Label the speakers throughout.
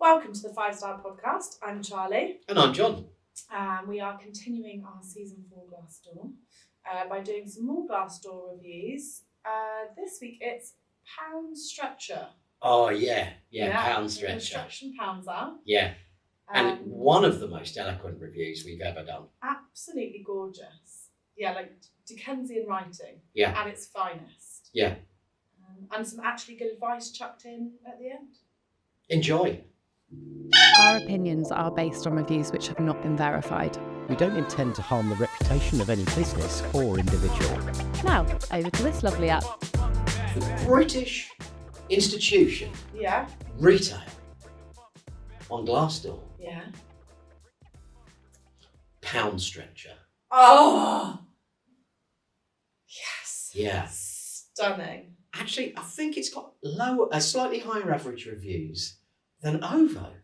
Speaker 1: Welcome to the 5-Star Podcast. I'm Charlie.
Speaker 2: And I'm John.
Speaker 1: We are continuing our season 4 Glassdoor by doing some more Glassdoor reviews. This week it's Poundstretcher.
Speaker 2: Oh, yeah, Poundstretcher.
Speaker 1: Construction Poundser.
Speaker 2: Yeah, and one of the most eloquent reviews we've ever done.
Speaker 1: Absolutely gorgeous. Yeah, like Dickensian writing.
Speaker 2: Yeah.
Speaker 1: At its finest.
Speaker 2: Yeah.
Speaker 1: And some actually good advice chucked in at the end.
Speaker 2: Enjoy.
Speaker 3: Our opinions are based on reviews which have not been verified.
Speaker 4: We don't intend to harm the reputation of any business or individual.
Speaker 3: Now, over to this lovely app.
Speaker 2: The British institution,
Speaker 1: Yeah.
Speaker 2: retail, on Glassdoor,
Speaker 1: Yeah.
Speaker 2: Poundstretcher.
Speaker 1: Oh! Yes.
Speaker 2: Yeah.
Speaker 1: Stunning.
Speaker 2: Actually, I think it's got slightly higher average reviews than OVO.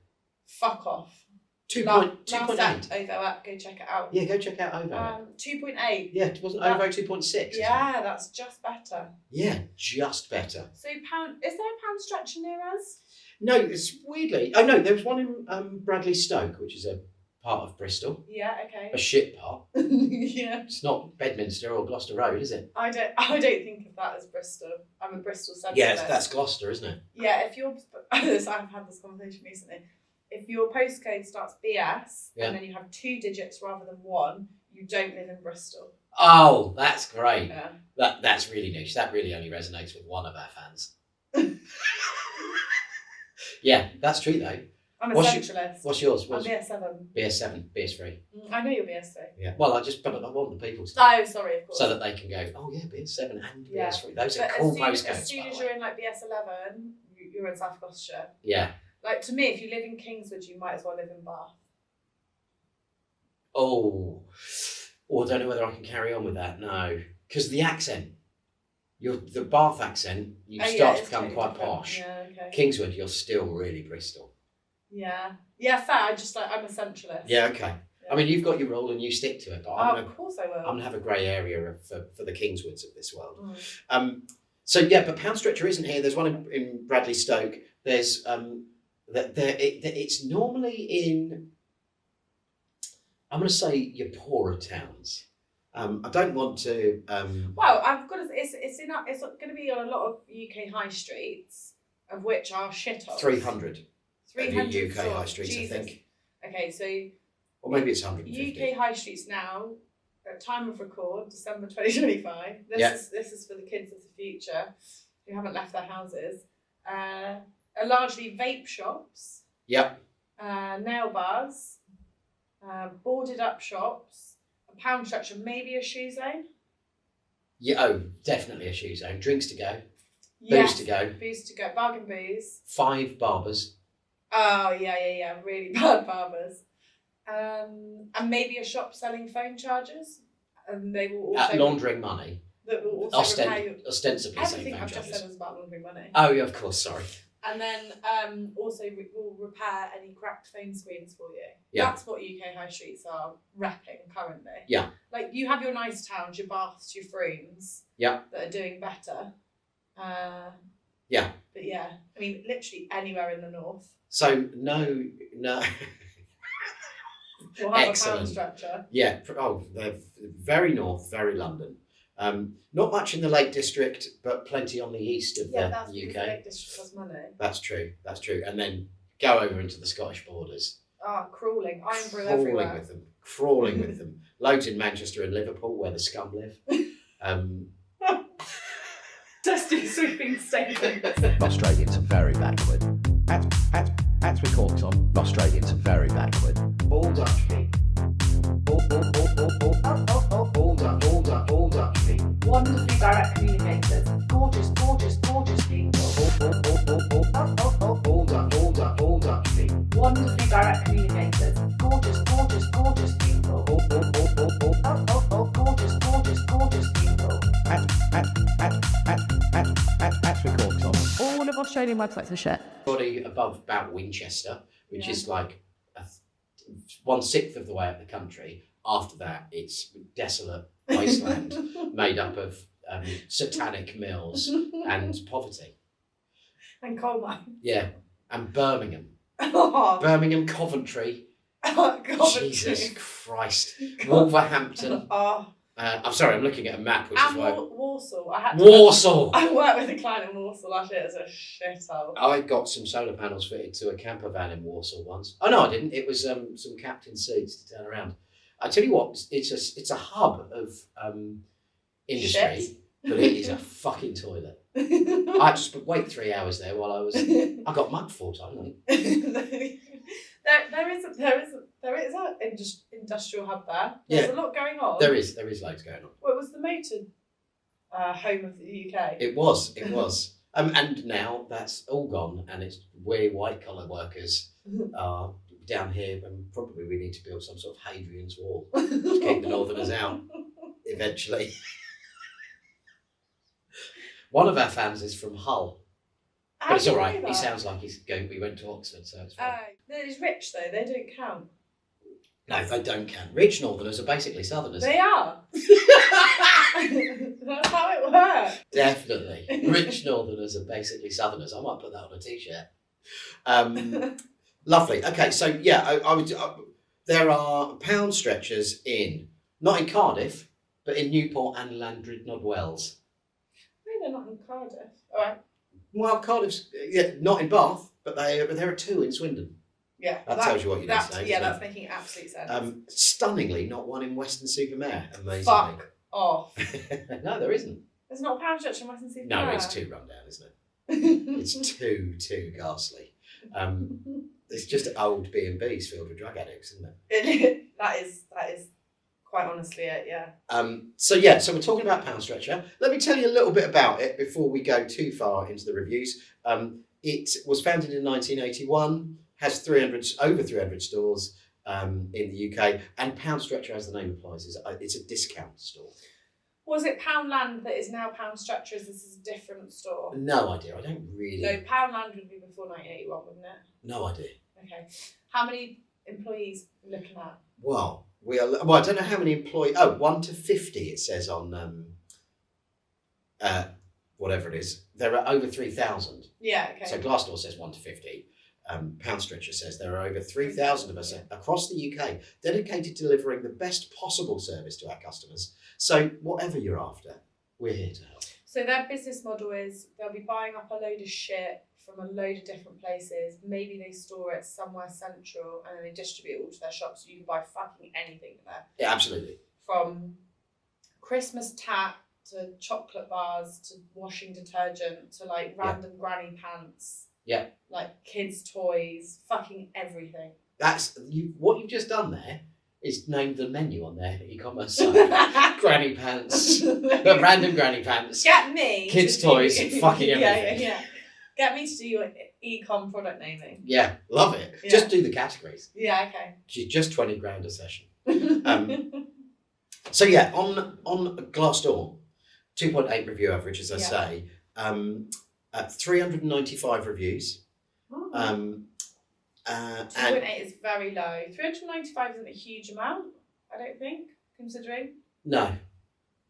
Speaker 1: Fuck off.
Speaker 2: 2.8.
Speaker 1: OVO app, go check it out.
Speaker 2: Yeah, go check out OVO.
Speaker 1: 2.8.
Speaker 2: Yeah, it wasn't OVO 2.6.
Speaker 1: Yeah, that's just better.
Speaker 2: Yeah, just better.
Speaker 1: So is there a Poundstretcher near us?
Speaker 2: No, it's weirdly. Oh no, there was one in Bradley Stoke, which is a part of Bristol.
Speaker 1: Yeah, okay.
Speaker 2: A shit part.
Speaker 1: Yeah.
Speaker 2: It's not Bedminster or Gloucester Road, is it?
Speaker 1: I don't think of that as Bristol. I'm a Bristol centralist.
Speaker 2: Yeah, that's Gloucester, isn't it?
Speaker 1: Yeah, if your I've had this conversation recently. If your postcode starts BS and then you have 2 digits rather than 1, you don't live in Bristol.
Speaker 2: Oh, that's great.
Speaker 1: Yeah.
Speaker 2: That's really niche. That really only resonates with one of our fans. Yeah, that's true though.
Speaker 1: I'm a centralist.
Speaker 2: What's yours?
Speaker 1: I'm BS7.
Speaker 2: BS7, BS3.
Speaker 1: I know you're BS3.
Speaker 2: Yeah. Well, I want the people to
Speaker 1: Oh, sorry, of course.
Speaker 2: so that they can go, oh yeah, BS7 and
Speaker 1: Yeah.
Speaker 2: BS3. Those are
Speaker 1: But
Speaker 2: cool
Speaker 1: as
Speaker 2: postcodes.
Speaker 1: soon
Speaker 2: by
Speaker 1: as
Speaker 2: the
Speaker 1: you're
Speaker 2: way.
Speaker 1: in like BS11, you're in South Gloucestershire.
Speaker 2: Yeah.
Speaker 1: Like to me, if you live in Kingswood, you might as well live in Bath.
Speaker 2: Oh, I don't know whether I can carry on with that. No, because the accent, the Bath accent, you start to become quite posh.
Speaker 1: Yeah, okay.
Speaker 2: Kingswood, you're still really Bristol.
Speaker 1: Yeah, fair. I'm a centralist.
Speaker 2: Yeah, okay.
Speaker 1: Yeah.
Speaker 2: I mean, you've got your rule and you stick to it, but
Speaker 1: of course I will.
Speaker 2: I'm gonna have a grey area for the Kingswoods of this world.
Speaker 1: Mm.
Speaker 2: So yeah, but Poundstretcher isn't here. There's one in Bradley Stoke. There's it's normally in, I'm going to say, your poorer towns. I don't want to.
Speaker 1: Well, I've got to. It's going to be on a lot of UK high streets, of which are shitholes.
Speaker 2: 300
Speaker 1: 300
Speaker 2: UK high streets,
Speaker 1: Jesus.
Speaker 2: I think.
Speaker 1: Okay, so
Speaker 2: Or maybe it's 150.
Speaker 1: UK high streets now, at time of record, December 2025. This is for the kids of the future who haven't left their houses. Are largely vape shops.
Speaker 2: Yep.
Speaker 1: Nail bars. Boarded up shops. A Poundstretcher, maybe a shoe zone.
Speaker 2: Yeah. Oh, definitely a shoe zone. Drinks to go.
Speaker 1: Yes,
Speaker 2: Booze to go.
Speaker 1: Booze to go. Bargain booze.
Speaker 2: 5 barbers.
Speaker 1: Oh, yeah. Really bad barbers. And maybe a shop selling phone chargers. And they will also...
Speaker 2: laundering money.
Speaker 1: That will also
Speaker 2: ostensibly selling
Speaker 1: everything
Speaker 2: phone
Speaker 1: I've just
Speaker 2: chargers.
Speaker 1: said was about laundering money.
Speaker 2: Oh, yeah, of course, sorry.
Speaker 1: And then also will repair any cracked phone screens for you.
Speaker 2: Yeah.
Speaker 1: That's what UK high streets are repping currently.
Speaker 2: Yeah.
Speaker 1: Like you have your nice towns, your Baths, your Frooms.
Speaker 2: Yeah.
Speaker 1: That are doing better.
Speaker 2: Yeah.
Speaker 1: But yeah, I mean, literally anywhere in the north.
Speaker 2: So no.
Speaker 1: We'll have
Speaker 2: Excellent.
Speaker 1: a Poundstretcher.
Speaker 2: Yeah. They're very north, very London. Not much in the Lake District, but plenty on the east of
Speaker 1: that's
Speaker 2: the
Speaker 1: because
Speaker 2: UK.
Speaker 1: the Lake District has money.
Speaker 2: That's true. And then go over into the Scottish borders.
Speaker 1: Crawling. Iron brew everywhere.
Speaker 2: Crawling with them. Loads in Manchester and Liverpool, where the scum live.
Speaker 1: Dusty sweeping statements.
Speaker 4: Australians are very backward. As we caught on, Australians are very backward.
Speaker 2: All Dutch people. All Dutch people.
Speaker 1: Wonderfully direct communicators. Gorgeous people.
Speaker 2: All Dutch people.
Speaker 1: Wonderfully direct communicators. Gorgeous people. Gorgeous people.
Speaker 4: As we caught on.
Speaker 3: All of Australian websites are shit.
Speaker 2: Body above about Winchester, which is like 1/6 of the way up the country. After that, it's desolate wasteland made up of satanic mills and poverty.
Speaker 1: And coal mine.
Speaker 2: Yeah, and Birmingham.
Speaker 1: Oh,
Speaker 2: Birmingham, Coventry.
Speaker 1: Coventry.
Speaker 2: Jesus Christ. Wolverhampton.
Speaker 1: Oh,
Speaker 2: I'm sorry, I'm looking at a map, which is
Speaker 1: and
Speaker 2: why.
Speaker 1: Walsall.
Speaker 2: Warsaw!
Speaker 1: I worked with a client in Walsall last year. It was a shithole.
Speaker 2: I got some solar panels fitted to a camper van in Warsaw once. Oh no, I didn't. It was some captain seats to turn around. I tell you what, it's a hub of industry,
Speaker 1: Shit.
Speaker 2: but it is a fucking toilet. I had to wait 3 hours there while I got mugged 4 times. I think.
Speaker 1: There is an industrial hub there. There's a lot going on.
Speaker 2: There is loads going on.
Speaker 1: Well, it was the motor home of the UK.
Speaker 2: It was. And now that's all gone, and it's we white collar workers are down here, and probably we need to build some sort of Hadrian's Wall to keep the Northerners out eventually. One of our fans is from Hull, but it's all right. He sounds like we went to Oxford, so it's fine.
Speaker 1: He's rich though. They don't count.
Speaker 2: No, they don't count. Rich Northerners are basically Southerners.
Speaker 1: They are. That's how it works.
Speaker 2: Definitely. Rich Northerners are basically Southerners. I might put that on a t-shirt. Lovely. Okay, so yeah, there are Poundstretchers not in Cardiff, but in Newport and Llandrindod Wells.
Speaker 1: No, they're not in Cardiff. All right.
Speaker 2: Well, Cardiff's not in Bath, but there are 2 in Swindon.
Speaker 1: Yeah,
Speaker 2: that tells you what you need to know.
Speaker 1: Yeah, that's making absolute sense.
Speaker 2: Stunningly, not one in Weston-super-Mare. Amazingly.
Speaker 1: Fuck off.
Speaker 2: No, there isn't.
Speaker 1: There's not a Poundstretcher in Weston-super-Mare.
Speaker 2: No, it's too run down, isn't it? It's too ghastly. It's just old B&Bs filled with drug addicts, isn't it?
Speaker 1: That is quite honestly it, yeah.
Speaker 2: So we're talking about Poundstretcher. Let me tell you a little bit about it before we go too far into the reviews. It was founded in 1981, has over 300 stores in the UK, and Poundstretcher, as the name implies, it's a discount store.
Speaker 1: Was it Poundland that is now Poundstretcher? Is this a different store?
Speaker 2: No idea. I don't really.
Speaker 1: No, Poundland would be before 1981, wouldn't it?
Speaker 2: No idea.
Speaker 1: Okay. How many employees are we looking at?
Speaker 2: Well, I don't know how many employees. Oh, 1 to 50, it says on whatever it is. There are over 3,000.
Speaker 1: Yeah, okay.
Speaker 2: So Glassdoor says 1 to 50. Poundstretcher says there are over 3,000 of us across the UK dedicated to delivering the best possible service to our customers. So whatever you're after, we're here to help.
Speaker 1: So their business model is they'll be buying up a load of shit from a load of different places. Maybe they store it somewhere central and then they distribute it all to their shops, so you can buy fucking anything there.
Speaker 2: Yeah, absolutely.
Speaker 1: From Christmas tat to chocolate bars to washing detergent to like random granny pants.
Speaker 2: Yeah.
Speaker 1: Like kids' toys, fucking everything.
Speaker 2: That's what you've just done there is named the menu on their e-commerce site. Granny pants. Random granny pants.
Speaker 1: Get me.
Speaker 2: Kids' toys, fucking everything.
Speaker 1: Yeah. Get me to do your e-com product naming.
Speaker 2: Yeah, love it.
Speaker 1: Yeah.
Speaker 2: Just do the categories.
Speaker 1: Yeah, okay.
Speaker 2: Just 20 grand a session. So yeah, on Glassdoor, 2.8 review average, as I say. 395 reviews.
Speaker 1: Oh.
Speaker 2: 2.8
Speaker 1: is very low. 395 isn't a huge amount, I don't think, considering.
Speaker 2: No.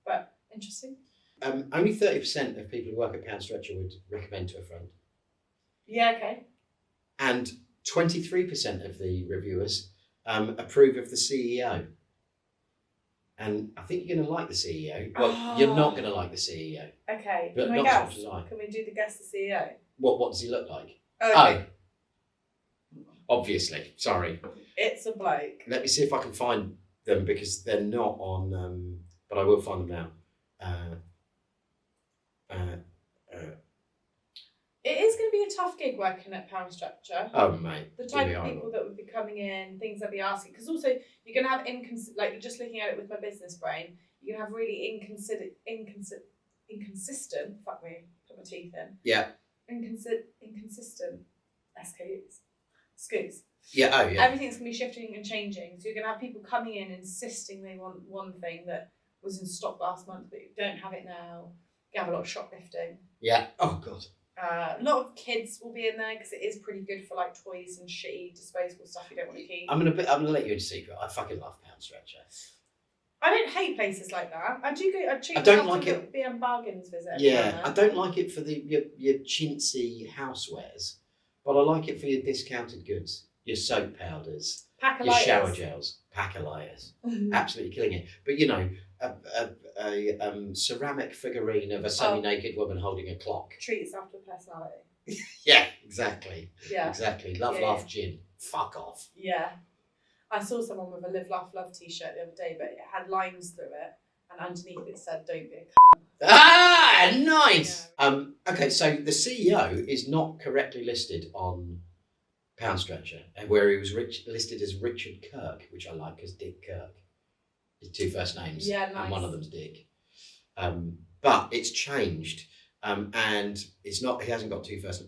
Speaker 1: But interesting.
Speaker 2: Only 30% of people who work at Poundstretcher would recommend to a friend.
Speaker 1: Yeah, okay.
Speaker 2: And 23% of the reviewers approve of the CEO. And I think you're going to like the CEO. Well, you're not going to like the CEO.
Speaker 1: Okay.
Speaker 2: But
Speaker 1: Can we
Speaker 2: not as
Speaker 1: guess?
Speaker 2: much as I.
Speaker 1: Can we do the guess the CEO?
Speaker 2: What does he look like?
Speaker 1: Okay.
Speaker 2: Oh, obviously. Sorry.
Speaker 1: It's a bloke.
Speaker 2: Let me see if I can find them because they're not on. But I will find them now.
Speaker 1: It is going to be a tough gig working at Poundstretcher.
Speaker 2: Oh mate.
Speaker 1: The type of people that would be coming in, things they'll be asking, because also you're going to have like just looking at it with my business brain, you're going to have really inconsistent. Fuck me, put my teeth in.
Speaker 2: Yeah.
Speaker 1: Inconsistent SKUs.
Speaker 2: Yeah. Oh yeah.
Speaker 1: Everything's going to be shifting and changing, so you're going to have people coming in insisting they want one thing that was in stock last month, but you don't have it now. You have a lot of shoplifting.
Speaker 2: Yeah. Oh god.
Speaker 1: A lot of kids will be in there because it is pretty good for like toys and shitty disposable stuff you don't want to keep.
Speaker 2: I'm gonna let you in a secret. I fucking love Poundstretcher.
Speaker 1: I don't hate places like that. I do go.
Speaker 2: I don't like it.
Speaker 1: BM Bargains visit.
Speaker 2: Yeah, I don't like it for your chintzy housewares. but I like it for your discounted goods, your soap powders,
Speaker 1: Pack
Speaker 2: your shower gels, pack-a-lighters. Absolutely killing it. But you know, a ceramic figurine of a semi-naked woman holding a clock.
Speaker 1: Treat yourself to a personality.
Speaker 2: Yeah, exactly.
Speaker 1: Yeah.
Speaker 2: Exactly. Love,
Speaker 1: Yeah,
Speaker 2: laugh, gin. Fuck off.
Speaker 1: Yeah. I saw someone with a Live, Laugh, Love t-shirt the other day, but it had lines through it, and underneath it said, "Don't be a
Speaker 2: Ah, nice. Yeah. Okay, so the CEO is not correctly listed on Poundstretcher, where he was listed as Richard Kirk, which I like as Dick Kirk. His two first names,
Speaker 1: nice.
Speaker 2: And one of them's Dick. But it's changed, and it's not. He hasn't got two first.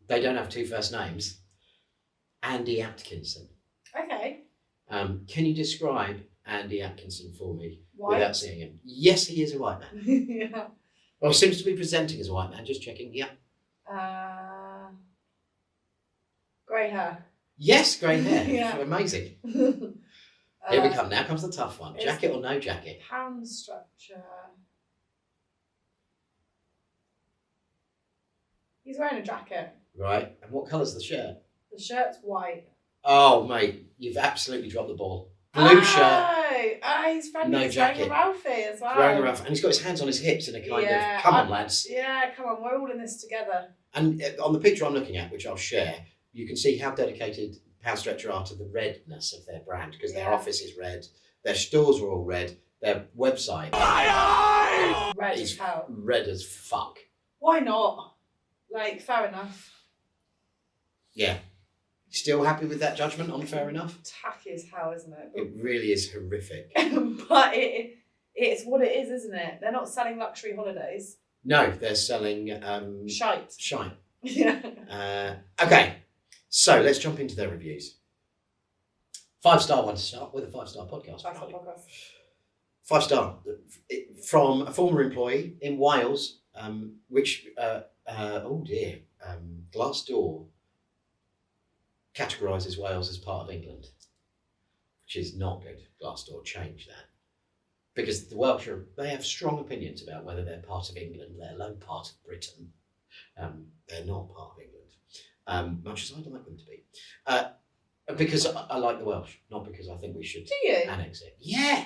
Speaker 2: They don't have two first names. Andy Atkinson.
Speaker 1: Okay.
Speaker 2: Can you describe Andy Atkinson for me
Speaker 1: White?
Speaker 2: without seeing him? Yes, he is a white man.
Speaker 1: Yeah.
Speaker 2: Well, seems to be presenting as a white man. Just checking. Yeah.
Speaker 1: Grey hair.
Speaker 2: Yes, grey hair.
Speaker 1: Yeah.
Speaker 2: Amazing. Here we come. Now comes the tough one. Jacket or no jacket?
Speaker 1: Poundstretcher. He's wearing a jacket.
Speaker 2: Right. And what colour's the shirt?
Speaker 1: The shirt's white.
Speaker 2: Oh, mate, you've absolutely dropped the ball. Blue shirt.
Speaker 1: Oh, he's friendly.
Speaker 2: No
Speaker 1: He's
Speaker 2: jacket.
Speaker 1: wearing a Ralphie as well.
Speaker 2: Wearing a ruff, and he's got his hands on his hips in a kind of, come on, lads.
Speaker 1: Yeah, come on, we're all in this together.
Speaker 2: And on the picture I'm looking at, which I'll share, you can see how dedicated Poundstretcher are to the redness of their brand, because their office is red, their stores are all red, their website
Speaker 1: Red as hell.
Speaker 2: Red as fuck.
Speaker 1: Why not? Like, fair enough.
Speaker 2: Yeah. Still happy with that judgment on fair enough?
Speaker 1: Tacky as hell, isn't it?
Speaker 2: It really is horrific.
Speaker 1: But it's what it is, isn't it? They're not selling luxury holidays.
Speaker 2: No, they're selling
Speaker 1: Shite.
Speaker 2: shite.
Speaker 1: Yeah.
Speaker 2: Okay, so let's jump into their reviews. 5-star one to start with, a 5-star podcast.
Speaker 1: 5-star podcast.
Speaker 2: 5-star from a former employee in Wales, which Glassdoor categorises Wales as part of England, which is not good. Glassdoor changed that because the Welsh they have strong opinions about whether they're part of England, let alone part of Britain. They're not part of England, much as I'd like them to be. Because I like the Welsh, not because I think we should annex it. Yeah,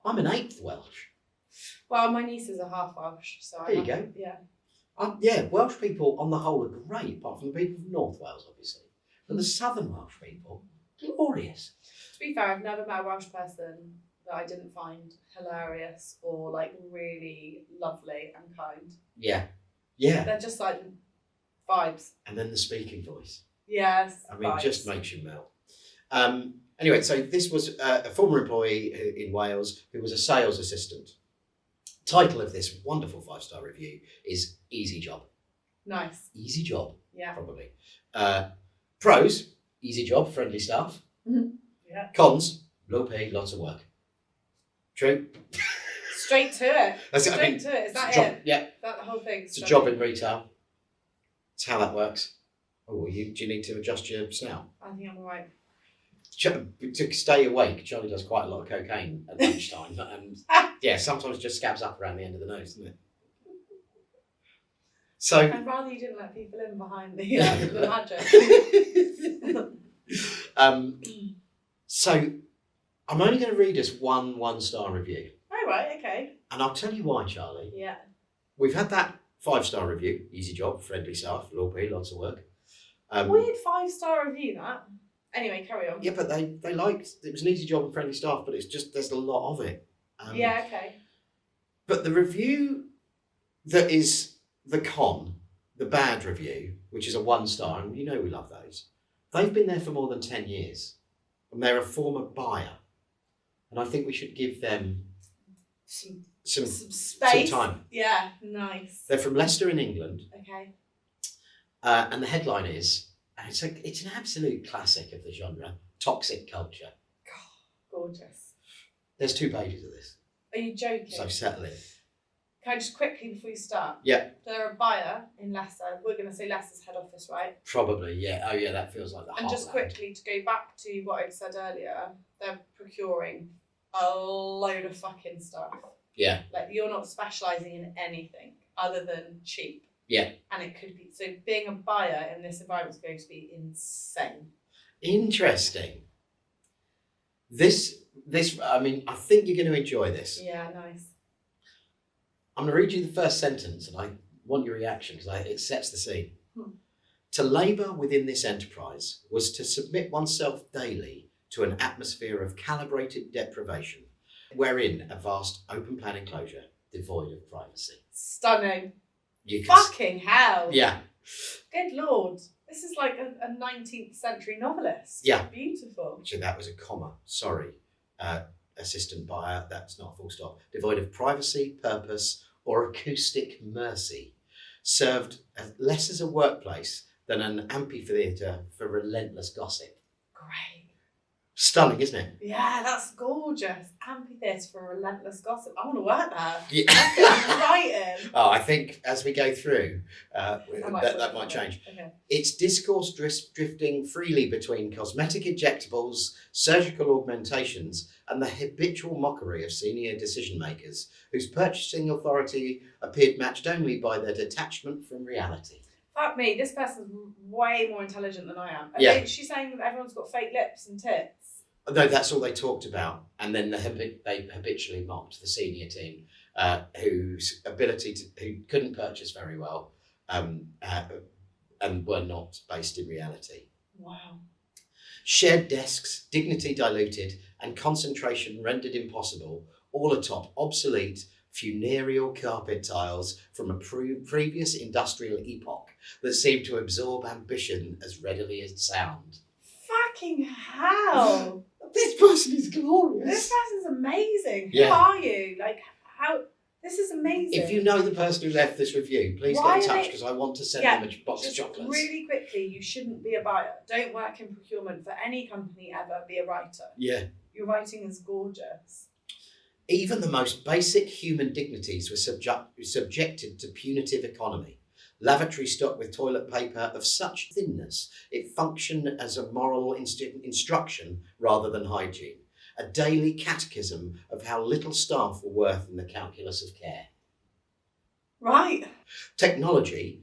Speaker 2: I'm an 8th Welsh.
Speaker 1: Well, my nieces are half Welsh, so
Speaker 2: there you go.
Speaker 1: Yeah.
Speaker 2: Welsh people on the whole are great, apart from the people from North Wales, obviously. But the southern Welsh people, glorious.
Speaker 1: To be fair, I've never met a Welsh person that I didn't find hilarious or like really lovely and kind.
Speaker 2: Yeah. Yeah.
Speaker 1: They're just like vibes.
Speaker 2: And then the speaking voice.
Speaker 1: Yes.
Speaker 2: I mean,
Speaker 1: vibes.
Speaker 2: it just makes you melt. Anyway, so this was a former employee in Wales who was a sales assistant. Title of this wonderful 5-star review is Easy Job.
Speaker 1: Nice.
Speaker 2: Easy job.
Speaker 1: Yeah.
Speaker 2: Probably. Pros, easy job, friendly staff.
Speaker 1: Yeah.
Speaker 2: Cons, low pay, lots of work. True.
Speaker 1: Straight to it.
Speaker 2: That's
Speaker 1: Straight
Speaker 2: it. I mean,
Speaker 1: to it. Is that
Speaker 2: job,
Speaker 1: it?
Speaker 2: Yeah.
Speaker 1: That the whole thing.
Speaker 2: It's a job in retail. It's how that works. Oh, do you need to adjust your snout?
Speaker 1: I think I'm all right.
Speaker 2: To stay awake, Charlie does quite a lot of cocaine at lunchtime, and yeah, sometimes just scabs up around the end of the nose, doesn't it? So
Speaker 1: I'd rather you didn't let people in behind the magic.
Speaker 2: So I'm only going to read us one 1-star review.
Speaker 1: Oh, right, okay.
Speaker 2: And I'll tell you why, Charlie.
Speaker 1: Yeah.
Speaker 2: We've had that 5-star review, easy job, friendly staff, low pay, lots of work.
Speaker 1: Weird 5-star review, that. Anyway, carry on.
Speaker 2: Yeah, but they liked, it was an easy job and friendly staff, but it's just, there's a lot of it.
Speaker 1: Yeah, okay.
Speaker 2: But the review that is the con, the bad review, which is a 1-star, and you know we love those, they've been there for more than 10 years. And they're a former buyer. And I think we should give them some
Speaker 1: space.
Speaker 2: Some time.
Speaker 1: Yeah, nice.
Speaker 2: They're from Leicester in England.
Speaker 1: Okay.
Speaker 2: And the headline is, and it's an absolute classic of the genre, toxic culture.
Speaker 1: God, gorgeous.
Speaker 2: There's 2 pages of this.
Speaker 1: Are you joking?
Speaker 2: So settle in.
Speaker 1: Can I just quickly, before you start?
Speaker 2: Yeah.
Speaker 1: They're a buyer in Leicester. We're going to say Leicester's head office, right?
Speaker 2: Probably, yeah. Oh, yeah, that feels like the
Speaker 1: And just
Speaker 2: heartland.
Speaker 1: quickly, to go back to what I said earlier, they're procuring a load of fucking stuff.
Speaker 2: Yeah.
Speaker 1: Like, you're not specialising in anything other than cheap.
Speaker 2: Yeah.
Speaker 1: And it could be, so being a buyer in this environment is going to be insane.
Speaker 2: Interesting. This, I mean, I think you're going to enjoy this.
Speaker 1: Yeah, nice.
Speaker 2: I'm going to read you the first sentence, and I want your reaction because it sets the scene. To labour within this enterprise was to submit oneself daily to an atmosphere of calibrated deprivation, wherein a vast open plan enclosure devoid of privacy.
Speaker 1: Stunning.
Speaker 2: You can
Speaker 1: Fucking hell.
Speaker 2: Yeah.
Speaker 1: Good Lord. This is like a 19th century novelist.
Speaker 2: Yeah.
Speaker 1: Beautiful.
Speaker 2: So that was a comma. Sorry, assistant buyer. That's not a full stop. Devoid of privacy, purpose, or acoustic mercy. Served less as a workplace than an amphitheatre for relentless gossip.
Speaker 1: Great.
Speaker 2: Stunning, isn't it?
Speaker 1: Yeah, that's gorgeous. Amphitheatre for relentless gossip. I want to work there.
Speaker 2: Yeah.
Speaker 1: I'm writing.
Speaker 2: Oh, I think as we go through, that
Speaker 1: might
Speaker 2: might change.
Speaker 1: Okay.
Speaker 2: It's discourse drifting freely between cosmetic injectables, surgical augmentations, and the habitual mockery of senior decision makers whose purchasing authority appeared matched only by their detachment from reality.
Speaker 1: Fuck me, this person's way more intelligent than I am.
Speaker 2: Yeah.
Speaker 1: She's saying that everyone's got fake lips and tits.
Speaker 2: No, that's all they talked about. And then they habitually mocked the senior team, whose ability who couldn't purchase very well, and were not based in reality.
Speaker 1: Wow.
Speaker 2: Shared desks, dignity diluted, and concentration rendered impossible, all atop obsolete funereal carpet tiles from a previous industrial epoch that seemed to absorb ambition as readily as sound.
Speaker 1: Fucking hell.
Speaker 2: This person is glorious.
Speaker 1: This person's amazing.
Speaker 2: Yeah.
Speaker 1: Who are you? Like, how? This is amazing.
Speaker 2: If you know the person who left this review, please
Speaker 1: Why
Speaker 2: get in
Speaker 1: are
Speaker 2: touch
Speaker 1: they-
Speaker 2: because I want to send
Speaker 1: Yeah,
Speaker 2: them a box of
Speaker 1: Just
Speaker 2: chocolates.
Speaker 1: really quickly, you shouldn't be a buyer. Don't work in procurement for any company ever. Be a writer.
Speaker 2: Yeah.
Speaker 1: Your writing is gorgeous.
Speaker 2: Even the most basic human dignities were subjected to punitive economy. Lavatory stock with toilet paper of such thinness it functioned as a moral instruction rather than hygiene. A daily catechism of how little staff were worth in the calculus of care.
Speaker 1: Right.
Speaker 2: Technology,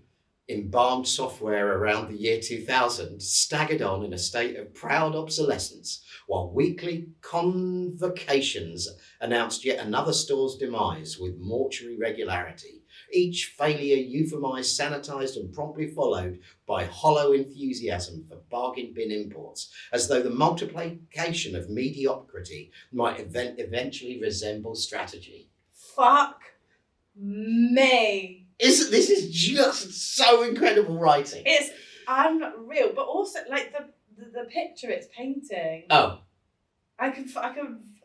Speaker 2: embalmed software around the year 2000, staggered on in a state of proud obsolescence, while weekly convocations announced yet another store's demise with mortuary regularity, each failure euphemised, sanitised and promptly followed by hollow enthusiasm for bargain bin imports, as though the multiplication of mediocrity might eventually resemble strategy.
Speaker 1: Fuck me.
Speaker 2: This is just so incredible writing.
Speaker 1: It's unreal, but also like the picture it's painting.
Speaker 2: Oh,
Speaker 1: I can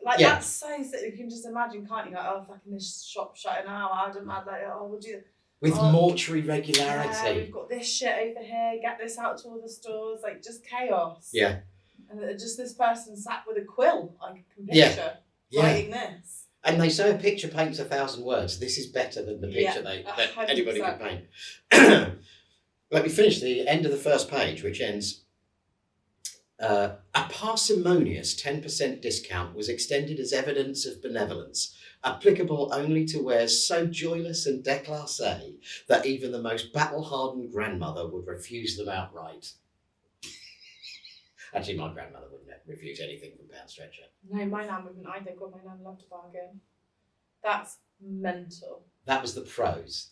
Speaker 1: like
Speaker 2: Yeah.
Speaker 1: that's so sick. You can just imagine, can't you? Like, oh, fucking this shop shutting now. I don't mind. Like, oh, we'll do.
Speaker 2: with
Speaker 1: Oh,
Speaker 2: mortuary
Speaker 1: Yeah,
Speaker 2: regularity.
Speaker 1: we've got this shit over here. Get this out to all the stores. Like just chaos.
Speaker 2: Yeah,
Speaker 1: And just this person sat with a quill. I can
Speaker 2: Yeah.
Speaker 1: picture
Speaker 2: yeah.
Speaker 1: writing this.
Speaker 2: And they say a picture paints 1,000 words. This is better than the picture
Speaker 1: Yeah,
Speaker 2: that anybody could
Speaker 1: 100%.
Speaker 2: paint. Let me finish the end of the first page, which ends, a parsimonious 10% discount was extended as evidence of benevolence, applicable only to wares so joyless and déclassé that even the most battle-hardened grandmother would refuse them outright. Actually, my grandmother wouldn't refuse anything from Poundstretcher.
Speaker 1: No, my nan wouldn't either. God, my nan loved a bargain. That's mental.
Speaker 2: That was the prose.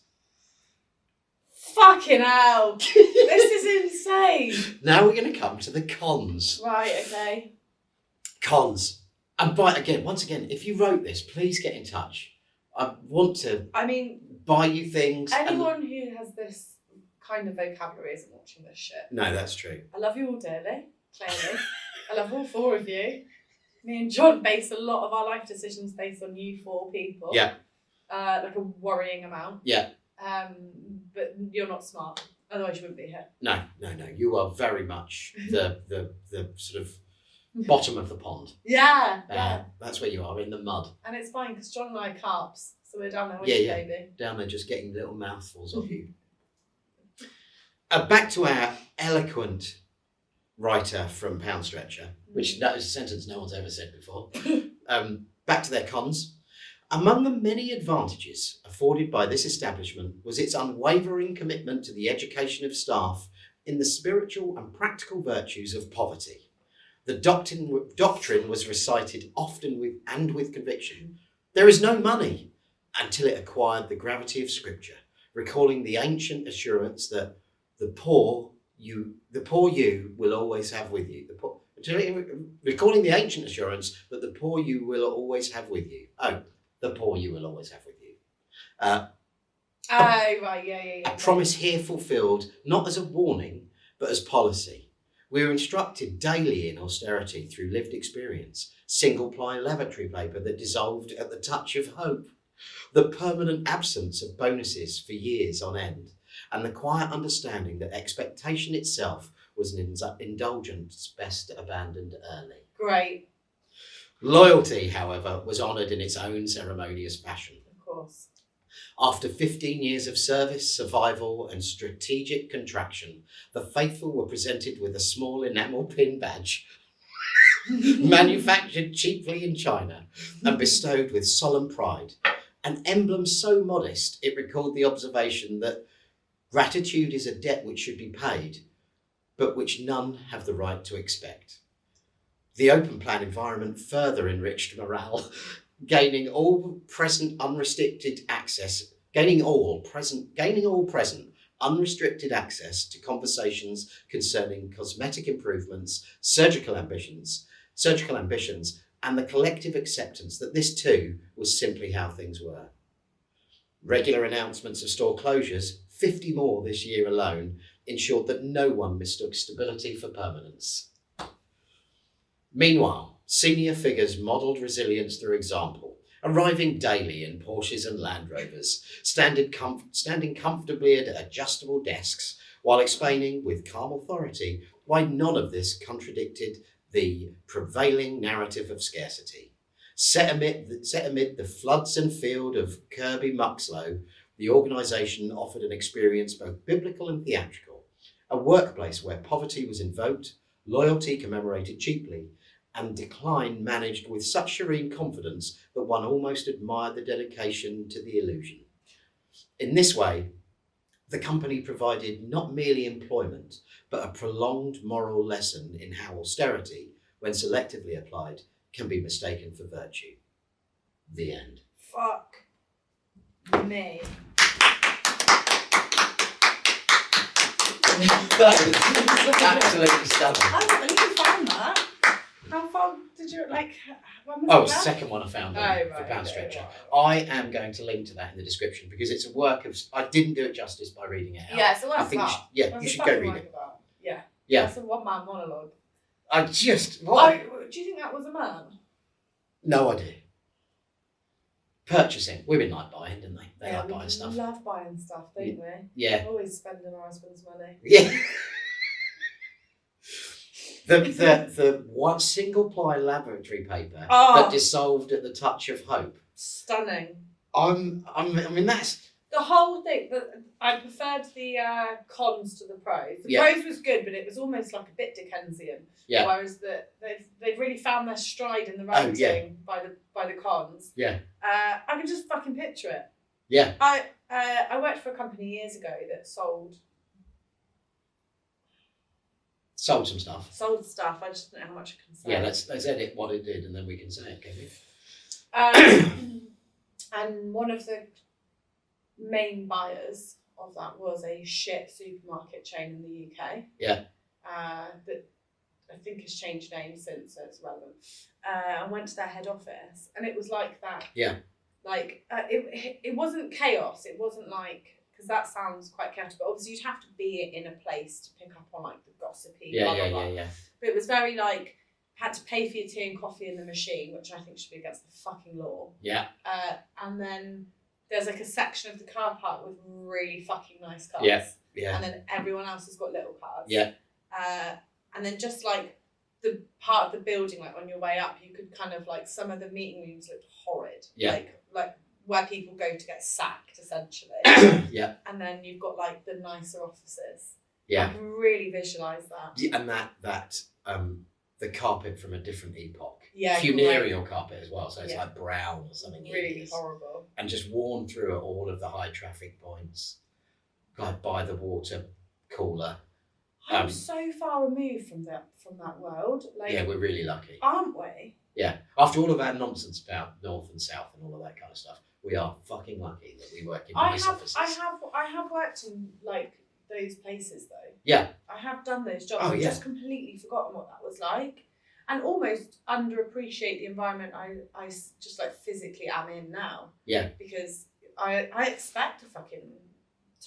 Speaker 1: Fucking hell. This is insane.
Speaker 2: Now we're going to come to the cons.
Speaker 1: Right, okay.
Speaker 2: Cons. And once again, if you wrote this, please get in touch. I want to
Speaker 1: I mean,
Speaker 2: buy you things.
Speaker 1: anyone who has this kind of vocabulary isn't watching this shit.
Speaker 2: No, that's true.
Speaker 1: I love you all dearly, clearly. I love all four of you. Me and John base a lot of our life decisions based on you four people.
Speaker 2: Yeah.
Speaker 1: Like a worrying amount.
Speaker 2: Yeah.
Speaker 1: But you're not smart. Otherwise you wouldn't be here.
Speaker 2: No. You are very much the sort of bottom of the pond.
Speaker 1: Yeah.
Speaker 2: That's where you are, in the mud.
Speaker 1: And it's fine because John and I are carps. So we're down there with
Speaker 2: Yeah,
Speaker 1: you,
Speaker 2: yeah.
Speaker 1: baby.
Speaker 2: Down there just getting little mouthfuls of you. Back to our eloquent writer from Poundstretcher, which that is a sentence no one's ever said before. Back to their cons. Among the many advantages afforded by this establishment was its unwavering commitment to the education of staff in the spiritual and practical virtues of poverty. The doctrine was recited often with conviction. There is no money, until it acquired the gravity of Scripture, recalling the ancient assurance that the poor you will always have with you. Recalling the ancient assurance that the poor you will always have with you. Oh, the poor you will always have with you.
Speaker 1: Right, yeah.
Speaker 2: A promise here fulfilled, not as a warning, but as policy. We are instructed daily in austerity through lived experience, single-ply lavatory paper that dissolved at the touch of hope, the permanent absence of bonuses for years on end, and the quiet understanding that expectation itself was an indulgence best abandoned early.
Speaker 1: Great.
Speaker 2: Loyalty, however, was honoured in its own ceremonious fashion.
Speaker 1: Of course.
Speaker 2: After 15 years of service, survival and strategic contraction, the faithful were presented with a small enamel pin badge manufactured cheaply in China and bestowed with solemn pride. An emblem so modest it recalled the observation that gratitude is a debt which should be paid, but which none have the right to expect. The open plan environment further enriched morale, gaining all present unrestricted access unrestricted access to conversations concerning cosmetic improvements, surgical ambitions, and the collective acceptance that this too was simply how things were. Regular announcements of store closures, 50 more this year alone, ensured that no one mistook stability for permanence. Meanwhile, senior figures modelled resilience through example, arriving daily in Porsches and Land Rovers, standing comfortably at adjustable desks, while explaining with calm authority why none of this contradicted the prevailing narrative of scarcity. Set amid the floods and field of Kirby Maslow, the organisation offered an experience both biblical and theatrical, a workplace where poverty was invoked, loyalty commemorated cheaply, and decline managed with such serene confidence that one almost admired the dedication to the illusion. In this way, the company provided not merely employment, but a prolonged moral lesson in how austerity, when selectively applied, can be mistaken for virtue. The end.
Speaker 1: Fuck me.
Speaker 2: That is absolutely stunning.
Speaker 1: I think you found that. How far did you, when was
Speaker 2: Oh,
Speaker 1: it
Speaker 2: it's the
Speaker 1: that?
Speaker 2: second one I found
Speaker 1: Oh,
Speaker 2: on
Speaker 1: right,
Speaker 2: for
Speaker 1: okay,
Speaker 2: Poundstretcher.
Speaker 1: right.
Speaker 2: I am going to link to that in the description because it's a work of. I didn't do it justice by reading it out.
Speaker 1: Yeah, so
Speaker 2: I
Speaker 1: what's
Speaker 2: think you
Speaker 1: that?
Speaker 2: should, yeah,
Speaker 1: What's
Speaker 2: you
Speaker 1: the
Speaker 2: should go
Speaker 1: fucking
Speaker 2: read
Speaker 1: work
Speaker 2: it.
Speaker 1: about? Yeah.
Speaker 2: Yeah,
Speaker 1: That's a one-man monologue.
Speaker 2: I just what?
Speaker 1: Oh, do you think that was a man?
Speaker 2: No idea. Purchasing. Women like buying, don't they? They like
Speaker 1: we
Speaker 2: buying stuff.
Speaker 1: love buying stuff, don't we?
Speaker 2: Yeah.
Speaker 1: Always spending our husband's money.
Speaker 2: Yeah. The one single ply lavatory paper that dissolved at the touch of hope.
Speaker 1: Stunning.
Speaker 2: I mean that's
Speaker 1: The whole thing, I preferred the cons to the pros. The
Speaker 2: Yeah.
Speaker 1: pros was good, but it was almost like a bit Dickensian.
Speaker 2: Yeah.
Speaker 1: Whereas they've really found their stride in the
Speaker 2: Oh, yeah.
Speaker 1: writing by the cons.
Speaker 2: Yeah.
Speaker 1: I can just fucking picture it.
Speaker 2: Yeah.
Speaker 1: I worked for a company years ago that sold
Speaker 2: sold some stuff.
Speaker 1: stuff. I just don't know how much I can say.
Speaker 2: Yeah, let's edit what it did and then we can say it, can we?
Speaker 1: And one of the main buyers of that was a shit supermarket chain in the UK.
Speaker 2: Yeah.
Speaker 1: That I think has changed name since, so it's relevant. I went to their head office, and it was like that.
Speaker 2: Yeah.
Speaker 1: Like it wasn't chaos. It wasn't like, because that sounds quite chaotic. But obviously, you'd have to be in a place to pick up on like the gossipy. Blah, blah, blah.
Speaker 2: Yeah.
Speaker 1: But it was very like, had to pay for your tea and coffee in the machine, which I think should be against the fucking law.
Speaker 2: Yeah.
Speaker 1: And then there's like a section of the car park with really fucking nice cars.
Speaker 2: Yeah. Yeah.
Speaker 1: And then everyone else has got little cars.
Speaker 2: Yeah.
Speaker 1: And then just like the part of the building, like on your way up, you could kind of like, some of the meeting rooms looked horrid.
Speaker 2: Yeah.
Speaker 1: Like where people go to get sacked, essentially.
Speaker 2: Yeah.
Speaker 1: And then you've got like the nicer offices.
Speaker 2: Yeah.
Speaker 1: I can really visualise that.
Speaker 2: Yeah, and that the carpet from a different epoch.
Speaker 1: Yeah,
Speaker 2: Funereal carpet as well, so it's
Speaker 1: Yeah.
Speaker 2: like brown or something.
Speaker 1: Really
Speaker 2: hideous.
Speaker 1: horrible.
Speaker 2: And just worn through at all of the high traffic points, like by the water cooler.
Speaker 1: I'm so far removed from that world. Like,
Speaker 2: Yeah, we're really lucky.
Speaker 1: aren't we?
Speaker 2: Yeah, after all of our nonsense about north and south and all of that kind of stuff, we are fucking lucky that we work in nice offices.
Speaker 1: I have worked in like those places though.
Speaker 2: Yeah.
Speaker 1: I have done those jobs.
Speaker 2: Oh,
Speaker 1: I've
Speaker 2: yeah.
Speaker 1: just completely forgotten what that was like, and almost underappreciate the environment I just like physically am in now.
Speaker 2: Yeah.
Speaker 1: Because I expect a fucking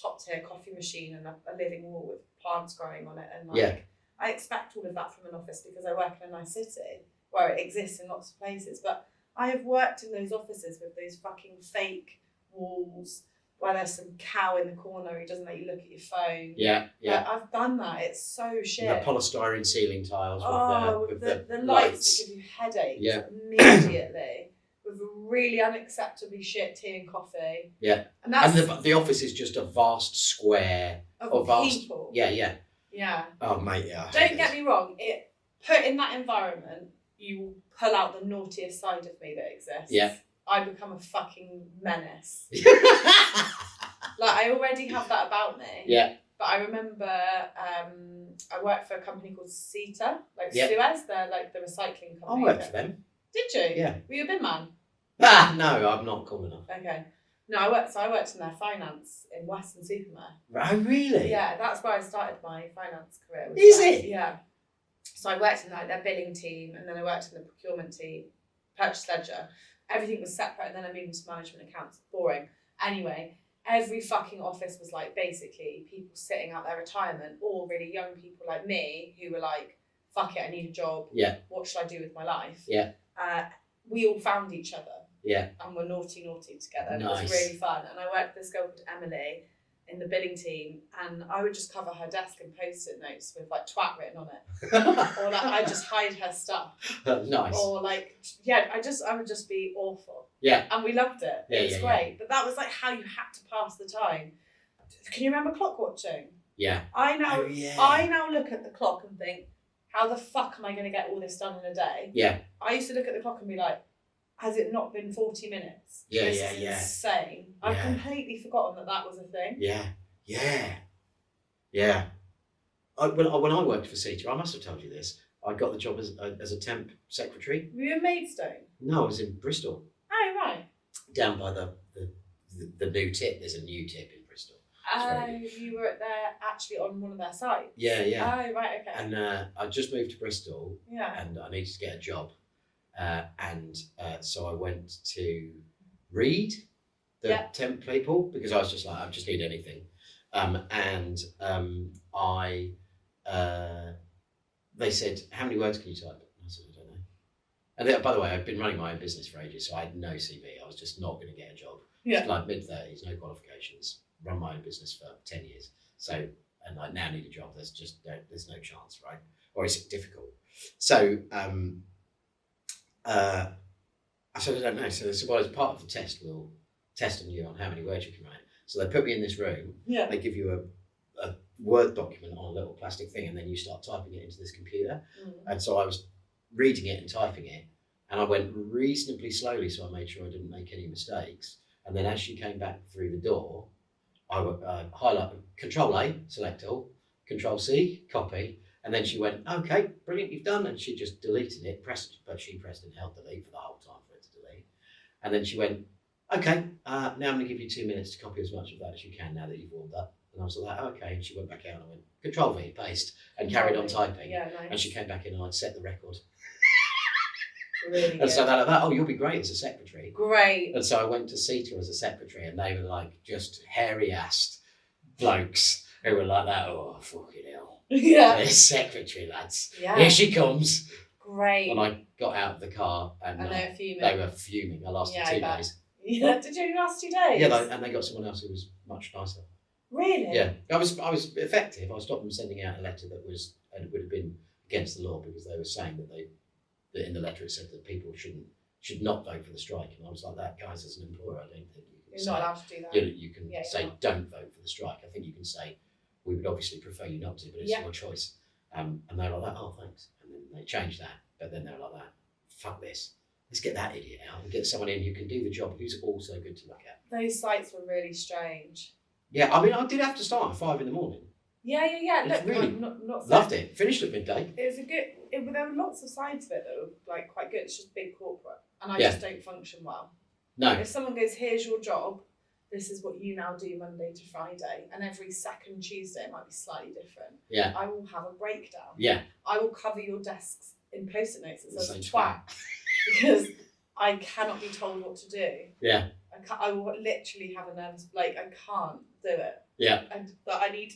Speaker 1: top tier coffee machine and a living wall with plants growing on it, and like
Speaker 2: Yeah.
Speaker 1: I expect all of that from an office because I work in a nice city where it exists in lots of places. But I have worked in those offices with those fucking fake walls where there's some cow in the corner who doesn't let you look at your phone.
Speaker 2: Yeah, yeah.
Speaker 1: Like, I've done that. It's so shit.
Speaker 2: And the polystyrene ceiling tiles with
Speaker 1: the
Speaker 2: the
Speaker 1: lights that give you headaches
Speaker 2: Yeah.
Speaker 1: immediately. With a really unacceptably shit tea and coffee.
Speaker 2: Yeah.
Speaker 1: And that's
Speaker 2: And the office is just a vast square
Speaker 1: of
Speaker 2: vast
Speaker 1: people.
Speaker 2: Yeah, yeah.
Speaker 1: Yeah.
Speaker 2: Oh mate, yeah.
Speaker 1: Don't get me wrong, put in that environment, you will pull out the naughtiest side of me that exists.
Speaker 2: Yeah.
Speaker 1: I become a fucking menace. Like, I already have that about me.
Speaker 2: Yeah.
Speaker 1: But I remember I worked for a company called CETA, like
Speaker 2: Yeah.
Speaker 1: Suez, they're like the recycling
Speaker 2: I
Speaker 1: company.
Speaker 2: worked for them.
Speaker 1: Did you?
Speaker 2: Yeah.
Speaker 1: Were you a bin man?
Speaker 2: Ah, no, I'm not cool enough.
Speaker 1: Okay. No, I worked in their finance in Western Supermare.
Speaker 2: Oh, really?
Speaker 1: Yeah, that's where I started my finance career.
Speaker 2: Is
Speaker 1: there.
Speaker 2: it?
Speaker 1: Yeah. So I worked in like their billing team, and then I worked in the procurement team, purchase ledger. Everything was separate, and then I moved into management accounts. Boring. Anyway, every fucking office was like basically people sitting out their retirement, or really young people like me who were like, fuck it, I need a job.
Speaker 2: Yeah.
Speaker 1: What should I do with my life?
Speaker 2: Yeah.
Speaker 1: We all found each other.
Speaker 2: Yeah.
Speaker 1: And we're naughty together. And
Speaker 2: Nice.
Speaker 1: It was really fun. And I worked with this girl called Emily in the billing team, and I would just cover her desk in post-it notes with like twat written on it. Or like I'd just hide her stuff.
Speaker 2: Nice.
Speaker 1: Or like, yeah, I would just be awful.
Speaker 2: Yeah.
Speaker 1: And we loved it.
Speaker 2: Yeah,
Speaker 1: It was
Speaker 2: yeah,
Speaker 1: great. But that was like how you had to pass the time. Can you remember clock watching?
Speaker 2: Yeah.
Speaker 1: I now
Speaker 2: yeah.
Speaker 1: look at the clock and think, how the fuck am I going to get all this done in a day?
Speaker 2: Yeah.
Speaker 1: I used to look at the clock and be like, has it not been 40 minutes?
Speaker 2: Yeah,
Speaker 1: this
Speaker 2: yeah,
Speaker 1: is
Speaker 2: yeah.
Speaker 1: insane. I've
Speaker 2: Yeah.
Speaker 1: completely forgotten that was a thing.
Speaker 2: Yeah. Yeah. Yeah. When I worked for CETA, I must have told you this, I got the job as a temp secretary.
Speaker 1: Were you in Maidstone?
Speaker 2: No, I was in Bristol,
Speaker 1: Oh, right.
Speaker 2: down by the new tip. There's a new tip in Bristol.
Speaker 1: You were there actually on one of their sites?
Speaker 2: Yeah, yeah.
Speaker 1: Oh, right, okay.
Speaker 2: And I just moved to Bristol,
Speaker 1: Yeah.
Speaker 2: and I needed to get a job. So I went to Reed, the
Speaker 1: Yeah.
Speaker 2: temp people, because I was just like, I just need anything. They said, how many words can you type? And I said, I don't know. And then, by the way, I'd been running my own business for ages, so I had no CV. I was just not going to get a job.
Speaker 1: Yeah.
Speaker 2: Like mid-30s, no qualifications, run my own business for 10 years. So, and I now need a job. There's no chance, right? Or is it difficult? So, I said, I don't know. So they said, well, as part of the test, we'll test on you on how many words you can write. So they put me in this room.
Speaker 1: Yeah.
Speaker 2: They give you a Word document on a little plastic thing, and then you start typing it into this computer.
Speaker 1: Mm.
Speaker 2: And so I was reading it and typing it, and I went reasonably slowly, so I made sure I didn't make any mistakes. And then as she came back through the door, I would highlight Control A, select all, Control C, copy. And then she went, okay, brilliant, you've done. And she just deleted it, but she pressed and held delete for the whole time for it to delete. And then she went, okay, now I'm going to give you 2 minutes to copy as much of that as you can now that you've warmed up. And I was like, okay. And she went back out and I went, Control V, paste, and carried on typing.
Speaker 1: Yeah, nice.
Speaker 2: And she came back in and I'd set the record.
Speaker 1: Really
Speaker 2: And
Speaker 1: good.
Speaker 2: so they're like, oh, you'll be great as a secretary.
Speaker 1: Great.
Speaker 2: And so I went to CETA as a secretary, and they were like just hairy-assed blokes who were like that, oh, fucking hell.
Speaker 1: Yeah.
Speaker 2: There's secretary, lads.
Speaker 1: Yeah.
Speaker 2: Here she comes.
Speaker 1: Great.
Speaker 2: When I got out of the car, and
Speaker 1: And they're fuming.
Speaker 2: they were fuming. I lasted
Speaker 1: Yeah, I
Speaker 2: 2
Speaker 1: bet.
Speaker 2: days.
Speaker 1: Yeah. Did you last 2 days?
Speaker 2: Yeah, and they got someone else who was much nicer.
Speaker 1: Really?
Speaker 2: Yeah, I was effective. I stopped them sending out a letter that would have been against the law, because they were saying that in the letter it said that people should not vote for the strike, and I was like, that, guys, as an employer, I don't think you can
Speaker 1: You're
Speaker 2: say
Speaker 1: not allowed to do that.
Speaker 2: you can
Speaker 1: Yeah,
Speaker 2: say
Speaker 1: you're not.
Speaker 2: don't vote for the strike. I think you can say we would obviously prefer you not to, but it's
Speaker 1: Yeah.
Speaker 2: your choice. And they were like, oh, thanks. And then They changed that, but then they were like that. Fuck this. Let's get that idiot out and get someone in who can do the job who's also good to look at.
Speaker 1: Those sites were really strange.
Speaker 2: Yeah, I mean, I did have to start at 5 a.m.
Speaker 1: Yeah.
Speaker 2: It's
Speaker 1: Look,
Speaker 2: really
Speaker 1: I'm not
Speaker 2: loved it. Finished at midday.
Speaker 1: It was a good. There were lots of sides of it that were like quite good. It's just big corporate, and I
Speaker 2: Yeah.
Speaker 1: just don't function well.
Speaker 2: No.
Speaker 1: If someone goes, "Here's your job. This is what you now do Monday to Friday," and every second Tuesday it might be slightly different.
Speaker 2: Yeah.
Speaker 1: I will have a breakdown.
Speaker 2: Yeah.
Speaker 1: I will cover your desks in post-it notes that says
Speaker 2: Same
Speaker 1: twat because I cannot be told what to do.
Speaker 2: Yeah.
Speaker 1: I will literally have a nervous, like, I can't do it.
Speaker 2: Yeah.
Speaker 1: And but I need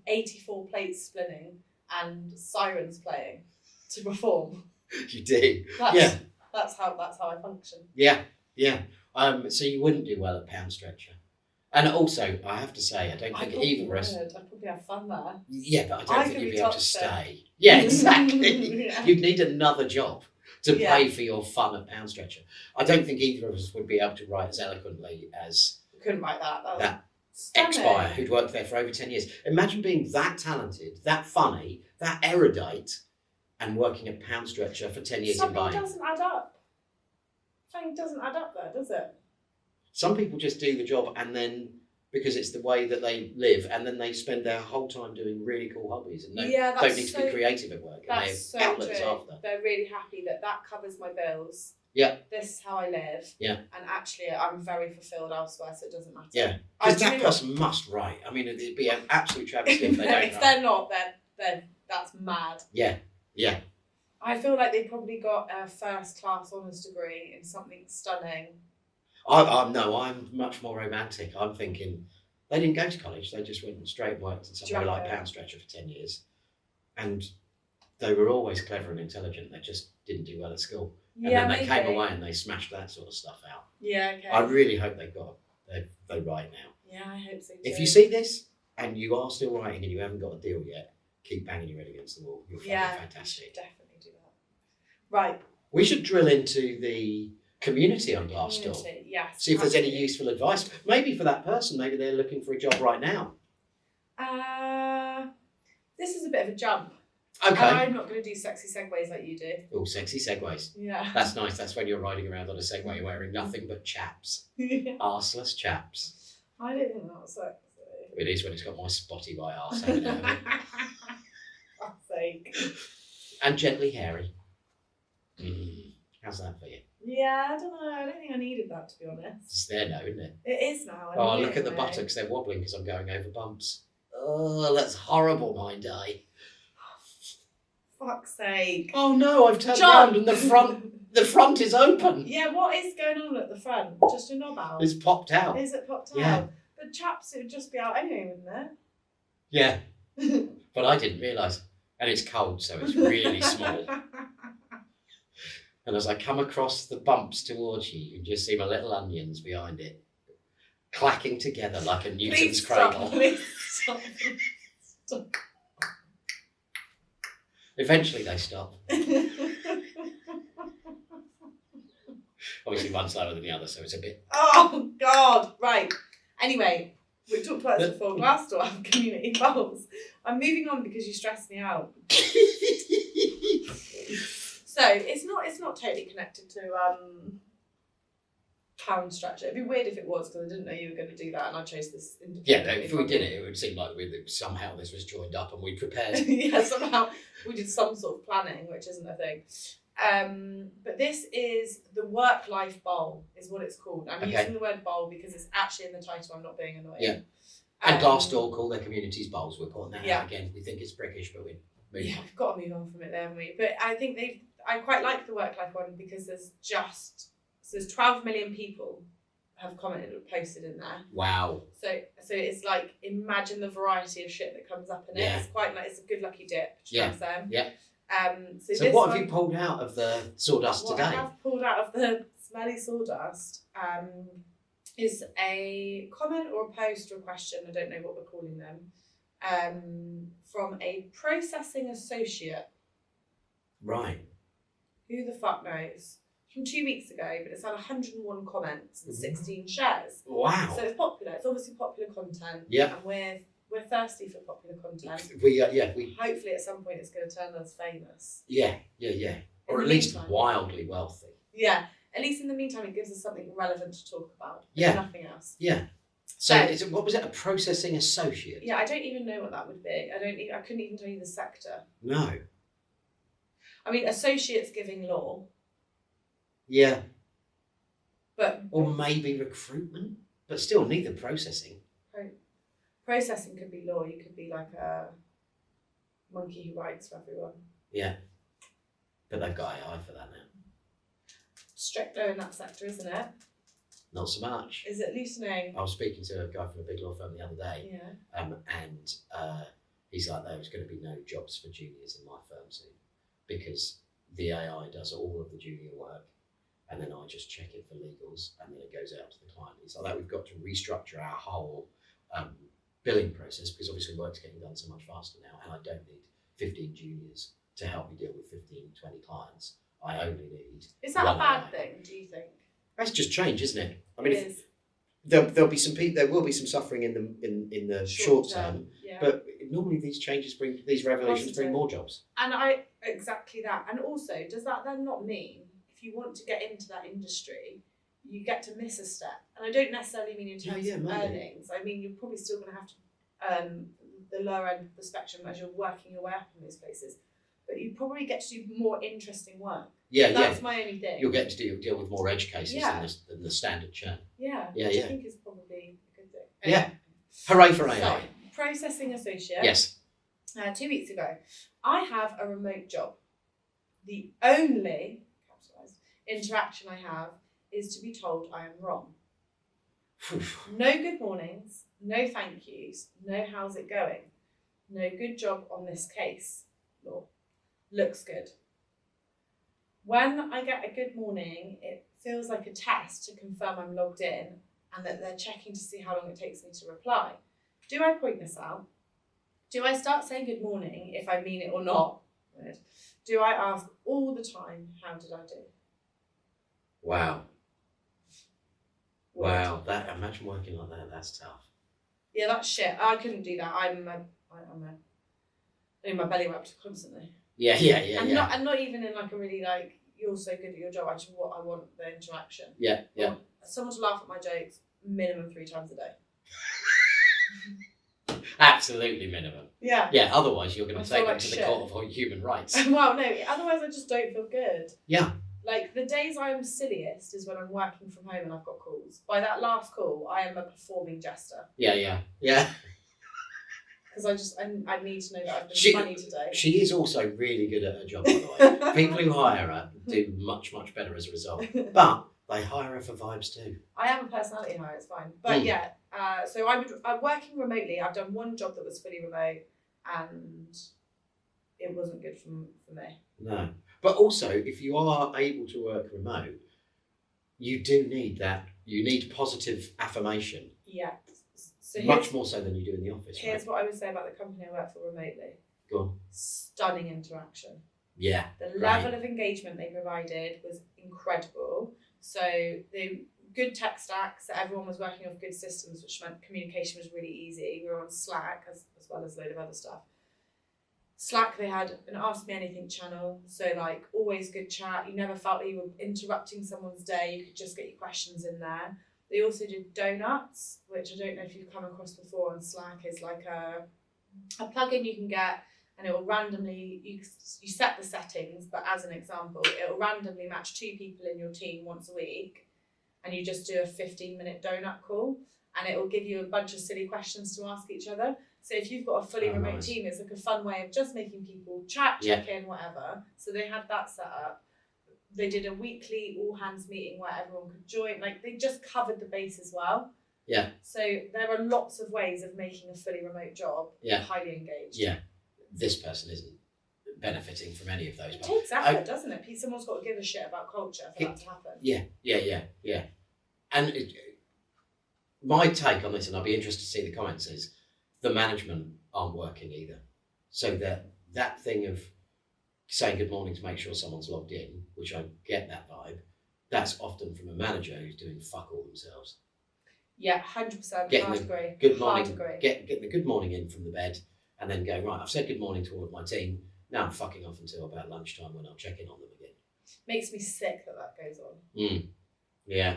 Speaker 1: 84 plates spinning and sirens playing to perform.
Speaker 2: You do.
Speaker 1: That's how I function.
Speaker 2: Yeah. So you wouldn't do well at Poundstretcher. And also, I have to say, I don't think either of us.
Speaker 1: I'd probably have fun there.
Speaker 2: Yeah, but I don't think
Speaker 1: could
Speaker 2: you'd
Speaker 1: be
Speaker 2: be able to
Speaker 1: top
Speaker 2: stay. Yeah, exactly.
Speaker 1: Yeah.
Speaker 2: You'd need another job to
Speaker 1: Yeah.
Speaker 2: pay for your fun at Poundstretcher. I don't think either of us would be able to write as eloquently as
Speaker 1: Couldn't write that.
Speaker 2: that
Speaker 1: stunning.
Speaker 2: ex-buyer who'd worked there for over 10 years. Imagine being that talented, that funny, that erudite, and working at Poundstretcher for 10 years in
Speaker 1: Something
Speaker 2: buying.
Speaker 1: doesn't add up. Something doesn't add up there, does it?
Speaker 2: Some people just do the job and then, because it's the way that they live, and then they spend their whole time doing really cool hobbies and don't need to be creative at work. And they have
Speaker 1: That's so
Speaker 2: outlets
Speaker 1: true.
Speaker 2: after.
Speaker 1: They're really happy that covers my bills.
Speaker 2: Yeah.
Speaker 1: This is how I live.
Speaker 2: Yeah.
Speaker 1: And actually, I'm very fulfilled elsewhere, so it doesn't matter.
Speaker 2: Yeah.
Speaker 1: I
Speaker 2: Because that
Speaker 1: do-
Speaker 2: person must write. I mean, it'd be an absolute travesty if they don't
Speaker 1: if
Speaker 2: write.
Speaker 1: they're not, then that's mad.
Speaker 2: Yeah.
Speaker 1: I feel like they probably got a first class honours degree in something stunning.
Speaker 2: I'm much more romantic. I'm thinking they didn't go to college. They just went straight and worked in somewhere like Poundstretcher for 10 years. And they were always clever and intelligent. They just didn't do well at school. And then they came away and they smashed that sort of stuff out.
Speaker 1: Yeah, okay.
Speaker 2: I really hope they write now.
Speaker 1: Yeah, I hope so too.
Speaker 2: If you see this and you are still writing and you haven't got a deal yet, keep banging your head against the wall. You'll find it fantastic.
Speaker 1: Definitely do that. Right.
Speaker 2: We should drill into the community on Glassdoor.
Speaker 1: Yes.
Speaker 2: See if there's any useful advice. Maybe for that person, maybe they're looking for a job right now.
Speaker 1: This is a bit of a jump.
Speaker 2: Okay.
Speaker 1: I'm not going to do sexy segues like you do.
Speaker 2: Oh, sexy segues.
Speaker 1: Yeah.
Speaker 2: That's nice. That's when you're riding around on a Segway wearing nothing but chaps. Arseless chaps.
Speaker 1: I don't think that's sexy.
Speaker 2: It is when it's got my spotty white arse hanging out of it.
Speaker 1: Fuck's sake.
Speaker 2: And gently hairy. How's that for you?
Speaker 1: Yeah, I don't know. I don't think I needed that, to be honest.
Speaker 2: It's there now, isn't it?
Speaker 1: It is now.
Speaker 2: Oh, look at the buttocks. They're wobbling because I'm going over bumps. Oh, that's horrible, my day.
Speaker 1: Fuck's sake.
Speaker 2: Oh no, I've turned
Speaker 1: John!
Speaker 2: around and the front is open.
Speaker 1: Yeah, what is going on at the front? Just a knob out?
Speaker 2: It's popped out.
Speaker 1: Is it popped
Speaker 2: Yeah.
Speaker 1: out? But chaps, it would just be out anyway, wouldn't
Speaker 2: Yeah,
Speaker 1: it?
Speaker 2: but I didn't realise. And it's cold, so it's really small. And as I come across the bumps towards you, you can just see my little onions behind it, clacking together like a Newton's
Speaker 1: Please
Speaker 2: cradle.
Speaker 1: stop. Please stop. Stop.
Speaker 2: Eventually they stop. Obviously one slower than the other, so it's a bit...
Speaker 1: Oh, God. Right. Anyway, we talked about this before. Glassdoor have community goals. I'm moving on because you stress me out. So it's not totally connected to Poundstretcher. It'd be weird if it was, because I didn't know you were going to do that, and I chose this.
Speaker 2: Yeah, no, if we did it, it would seem like somehow this was joined up and we prepared.
Speaker 1: Yeah, somehow we did some sort of planning, which isn't a thing. But this is the work-life bowl, is what it's called. I'm using the word bowl because it's actually in the title. I'm not being annoying.
Speaker 2: Yeah. And Glassdoor call their communities bowls. We're putting that out again. We think it's prickish, but we're moving on.
Speaker 1: We've got to move on from it, there, haven't we? But I think I quite like the work-life one because there's 12 million people have commented or posted in there.
Speaker 2: Wow.
Speaker 1: So it's like, imagine the variety of shit that comes up in it.
Speaker 2: Yeah.
Speaker 1: It's quite like, it's a good lucky dip.
Speaker 2: Yeah.
Speaker 1: Yeah.
Speaker 2: So what have you pulled out of the sawdust
Speaker 1: what
Speaker 2: today?
Speaker 1: I have pulled out of the smelly sawdust is a comment or a post or a question, I don't know what we're calling them, from a processing associate.
Speaker 2: Right.
Speaker 1: Who the fuck knows? From 2 weeks ago, but it's had 101 comments and 16 shares.
Speaker 2: Wow.
Speaker 1: So it's popular. It's obviously popular content.
Speaker 2: Yeah.
Speaker 1: And we're We're thirsty for popular content.
Speaker 2: We
Speaker 1: Hopefully, at some point, it's going to turn us famous.
Speaker 2: yeah, or
Speaker 1: In
Speaker 2: at
Speaker 1: the
Speaker 2: least
Speaker 1: meantime.
Speaker 2: wildly wealthy.
Speaker 1: Yeah. At least in the meantime, it gives us something relevant to talk about.
Speaker 2: Yeah.
Speaker 1: If nothing else.
Speaker 2: Yeah. So,
Speaker 1: So-
Speaker 2: what was it? A processing associate?
Speaker 1: Yeah, I don't even know what that would be. I couldn't even tell you the sector.
Speaker 2: No.
Speaker 1: I mean, associates giving law,
Speaker 2: Yeah.
Speaker 1: but
Speaker 2: Or maybe recruitment, but still neither processing.
Speaker 1: processing could be law. You could be like a monkey who writes for everyone.
Speaker 2: Yeah. But they've got AI for that now.
Speaker 1: Strict law in that sector, isn't it?
Speaker 2: Not so much.
Speaker 1: Is it loosening?
Speaker 2: I was speaking to a guy from a big law firm the other day,
Speaker 1: Yeah.
Speaker 2: and he's like, there was going to be no jobs for juniors in my firm soon because the AI does all of the junior work, and then I just check it for legals, and then it goes out to the client. He's like, we've got to restructure our whole billing process because obviously work's getting done so much faster now, and I don't need 15 juniors to help me deal with 15, 20 clients. I only need.
Speaker 1: Is that
Speaker 2: one
Speaker 1: a bad
Speaker 2: AI.
Speaker 1: thing, do you think?
Speaker 2: That's just change, isn't it? I mean,
Speaker 1: It is.
Speaker 2: there'll be some people. There will be some suffering in the short term,
Speaker 1: Yeah.
Speaker 2: but normally these revolutions bring
Speaker 1: Positive.
Speaker 2: more jobs.
Speaker 1: And exactly that. And also, does that then not mean if you want to get into that industry, you get to miss a step? And I don't necessarily mean in terms of
Speaker 2: maybe.
Speaker 1: earnings. I mean, you're probably still going to have to earn the lower end of the spectrum as you're working your way up in those places. But you probably get to do more interesting work.
Speaker 2: Yeah,
Speaker 1: That's my only thing.
Speaker 2: You'll get to deal with more edge cases
Speaker 1: Yeah.
Speaker 2: than the standard churn.
Speaker 1: Yeah,
Speaker 2: Yeah,
Speaker 1: which
Speaker 2: yeah.
Speaker 1: I think is probably a good thing.
Speaker 2: Yeah. Hooray for
Speaker 1: So,
Speaker 2: AI.
Speaker 1: processing associate.
Speaker 2: Yes.
Speaker 1: 2 weeks ago, I have a remote job. The only capitalised interaction I have is to be told I am wrong. No good mornings, no thank yous, no how's it going, no good job on this case. Law. Looks good. When I get a good morning, it feels like a test to confirm I'm logged in and that they're checking to see how long it takes me to reply. Do I point this out? Do I start saying good morning if I mean it or not? Do I ask all the time, how did I do?
Speaker 2: Wow. Imagine working like that. That's tough.
Speaker 1: Yeah, that's shit. I couldn't do that. I'm in my belly wrapped constantly.
Speaker 2: Yeah.
Speaker 1: And not even in like a really like, you're so good at your job. I want the interaction.
Speaker 2: Yeah.
Speaker 1: I want someone to laugh at my jokes minimum 3 times a day.
Speaker 2: Absolutely minimum.
Speaker 1: Yeah.
Speaker 2: Yeah. Otherwise, you're going
Speaker 1: I
Speaker 2: to
Speaker 1: feel
Speaker 2: take them
Speaker 1: like
Speaker 2: to the
Speaker 1: shit.
Speaker 2: Court of Human Rights.
Speaker 1: Well, no. Otherwise, I just don't feel good.
Speaker 2: Yeah.
Speaker 1: Like the days I am silliest is when I'm working from home and I've got calls. By that last call, I am a performing jester
Speaker 2: Yeah.
Speaker 1: because I need to know that I've been
Speaker 2: She-
Speaker 1: funny today.
Speaker 2: She is also really good at her job, by the way. People who hire her do much, much better as a result. But they hire her for vibes too.
Speaker 1: I am a personality hire, it's fine. But yeah, so I'm working remotely. I've done one job that was fully remote and it wasn't good for me.
Speaker 2: No. But also, if you are able to work remote, you do need that. You need positive affirmation.
Speaker 1: Yeah. So
Speaker 2: Much more so than you do in the office,
Speaker 1: here's
Speaker 2: right?
Speaker 1: what I would say about the company I work for remotely.
Speaker 2: Go on.
Speaker 1: Stunning interaction.
Speaker 2: Yeah.
Speaker 1: The
Speaker 2: Right.
Speaker 1: level of engagement they provided was incredible. So the good tech stack, so everyone was working off good systems, which meant communication was really easy. We were on Slack as well as a load of other stuff. Slack, they had an Ask Me Anything channel, so like always good chat. You never felt that you were interrupting someone's day. You could just get your questions in there. They also did donuts, which I don't know if you've come across before on Slack. Is like a plugin you can get, and it will randomly you set the settings. But as an example, it will randomly match 2 people in your team once a week, and you just do a 15-minute donut call, and it will give you a bunch of silly questions to ask each other. So if you've got a fully remote
Speaker 2: nice.
Speaker 1: team, it's like a fun way of just making people chat, check in, whatever. So they had that set up. They did a weekly all hands meeting where everyone could join. Like they just covered the base as well.
Speaker 2: Yeah.
Speaker 1: So there are lots of ways of making a fully remote job highly engaged.
Speaker 2: Yeah. This person isn't benefiting from any of those.
Speaker 1: It takes effort, doesn't it? Someone's got to give a shit about culture for that to happen.
Speaker 2: Yeah. And my take on this, and I'll be interested to see the comments, is the management aren't working either. So that thing of saying good morning to make sure someone's logged in, which I get that vibe, that's often from a manager who's doing fuck all themselves.
Speaker 1: Yeah, 100%.
Speaker 2: Getting
Speaker 1: Hard
Speaker 2: the
Speaker 1: agree.
Speaker 2: good
Speaker 1: Hard
Speaker 2: morning,
Speaker 1: agree.
Speaker 2: get the good morning in from the bed, and then go, right, I've said good morning to all of my team. Now I'm fucking off until about lunchtime when I'll check in on them again.
Speaker 1: Makes me sick that goes on.
Speaker 2: Yeah.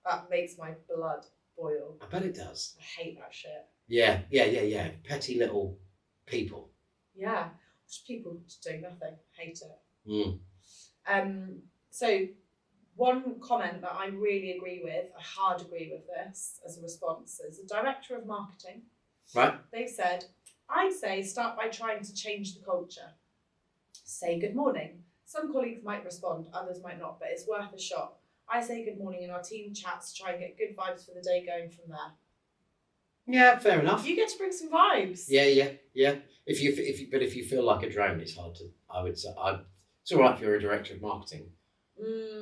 Speaker 1: That makes my blood boil.
Speaker 2: I bet it does.
Speaker 1: I hate that shit.
Speaker 2: Yeah. Petty little people.
Speaker 1: Yeah. Just people just doing nothing. Hate it. So one comment that I really agree with, I hard agree with this as a response, is the director of marketing.
Speaker 2: Right.
Speaker 1: They said, I'd say start by trying to change the culture. Say good morning. Some colleagues might respond, others might not, but it's worth a shot. I say good morning in our team chats to try and get good vibes for the day going from there.
Speaker 2: Yeah, fair enough.
Speaker 1: You get to bring some vibes.
Speaker 2: Yeah. If you feel like a drone, it's hard to. I would say it's all right if you're a director of marketing.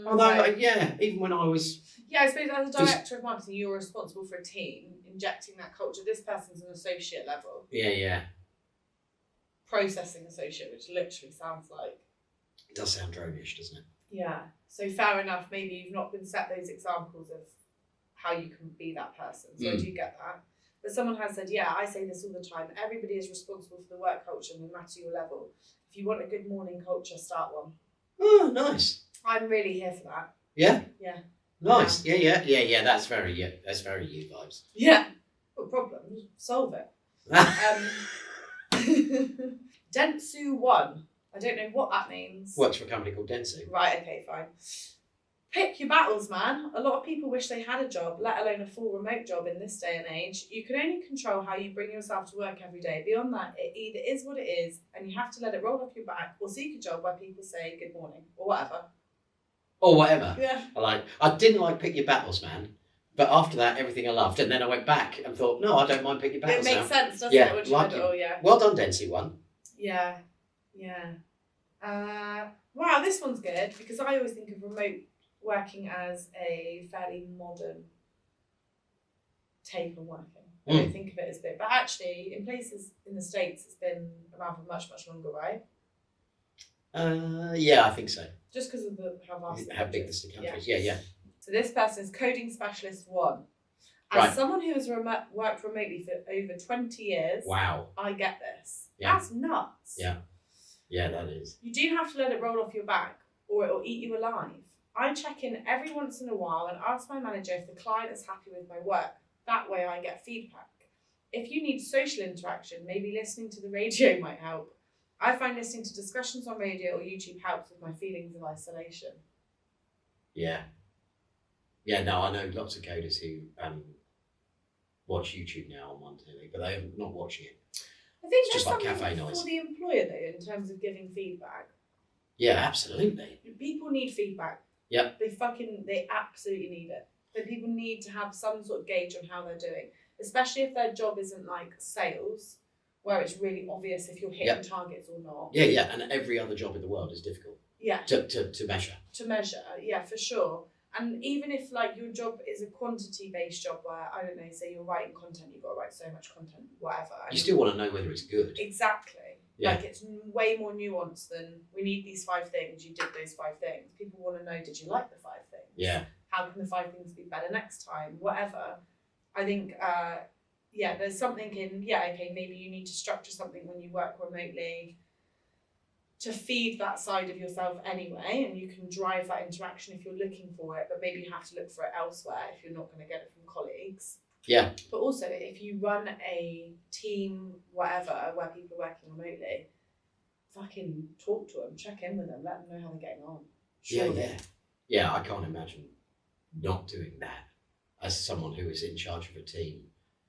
Speaker 2: Although, even when I was.
Speaker 1: Yeah, I suppose as a director of marketing, you're responsible for a team, injecting that culture. This person's an associate level.
Speaker 2: Yeah.
Speaker 1: Processing associate, which literally sounds like.
Speaker 2: It does sound drone-ish, doesn't it?
Speaker 1: Yeah. So fair enough. Maybe you've not been set those examples of how you can be that person. So I do get that. But someone has said, yeah, I say this all the time. Everybody is responsible for the work culture, no matter your level. If you want a good morning culture, start one.
Speaker 2: Oh, nice.
Speaker 1: I'm really here for that.
Speaker 2: Yeah.
Speaker 1: Yeah.
Speaker 2: Nice. Yeah. That's very you vibes.
Speaker 1: Yeah. What problem? Solve it. Dentsu 1. I don't know what that means.
Speaker 2: Works for a company called Dentsu.
Speaker 1: Right, okay, fine. Pick your battles, man. A lot of people wish they had a job, let alone a full remote job in this day and age. You can only control how you bring yourself to work every day. Beyond that, it either is what it is, and you have to let it roll off your back, or seek a job where people say good morning, or whatever.
Speaker 2: Or whatever.
Speaker 1: Yeah.
Speaker 2: I didn't like Pick Your Battles, man. But after that, everything I loved. And then I went back and thought, no, I don't mind Pick Your Battles
Speaker 1: It makes
Speaker 2: now.
Speaker 1: sense, doesn't it? When you read it all, yeah.
Speaker 2: Well done, Dentsu 1.
Speaker 1: Yeah. Wow, this one's good, because I always think of remote working as a fairly modern take on working. I don't think of it as big, but actually in places in the States it's been around for much longer, right?
Speaker 2: Yeah, I think so.
Speaker 1: Just because of
Speaker 2: how big this country is. Yeah.
Speaker 1: So this person is coding specialist 1. As someone who has worked remotely for over 20 years,
Speaker 2: wow,
Speaker 1: I get this.
Speaker 2: Yeah.
Speaker 1: That's nuts.
Speaker 2: Yeah, that is.
Speaker 1: You do have to let it roll off your back, or it will eat you alive. I check in every once in a while and ask my manager if the client is happy with my work. That way I get feedback. If you need social interaction, maybe listening to the radio might help. I find listening to discussions on radio or YouTube helps with my feelings of isolation.
Speaker 2: Yeah, no, I know lots of coders who watch YouTube now on one TV, but they're not watching it.
Speaker 1: I think
Speaker 2: It's
Speaker 1: there's
Speaker 2: just like
Speaker 1: something
Speaker 2: cafe noise.
Speaker 1: for the employer though, in terms of giving feedback.
Speaker 2: Yeah, absolutely.
Speaker 1: People need feedback.
Speaker 2: Yep.
Speaker 1: They absolutely need it. But people need to have some sort of gauge on how they're doing, especially if their job isn't like sales, where it's really obvious if you're hitting targets or not.
Speaker 2: Yeah, and every other job in the world is difficult.
Speaker 1: Yeah.
Speaker 2: To measure.
Speaker 1: To measure, yeah, for sure. And even if like your job is a quantity-based job where, I don't know, say you're writing content, you've got to write so much content, whatever.
Speaker 2: You still want to know whether it's good.
Speaker 1: Exactly.
Speaker 2: Yeah.
Speaker 1: Like it's way more nuanced than we need these 5 things, you did those 5 things. People want to know, did you like the 5 things?
Speaker 2: Yeah.
Speaker 1: How can the 5 things be better next time? Whatever. I think, there's something in, maybe you need to structure something when you work remotely to feed that side of yourself anyway, and you can drive that interaction if you're looking for it, but maybe you have to look for it elsewhere if you're not going to get it from colleagues.
Speaker 2: Yeah.
Speaker 1: But also, if you run a team, whatever, where people are working remotely, fucking talk to them, check in with them, let them know how they're getting on. Surely.
Speaker 2: Yeah, I can't imagine not doing that as someone who is in charge of a team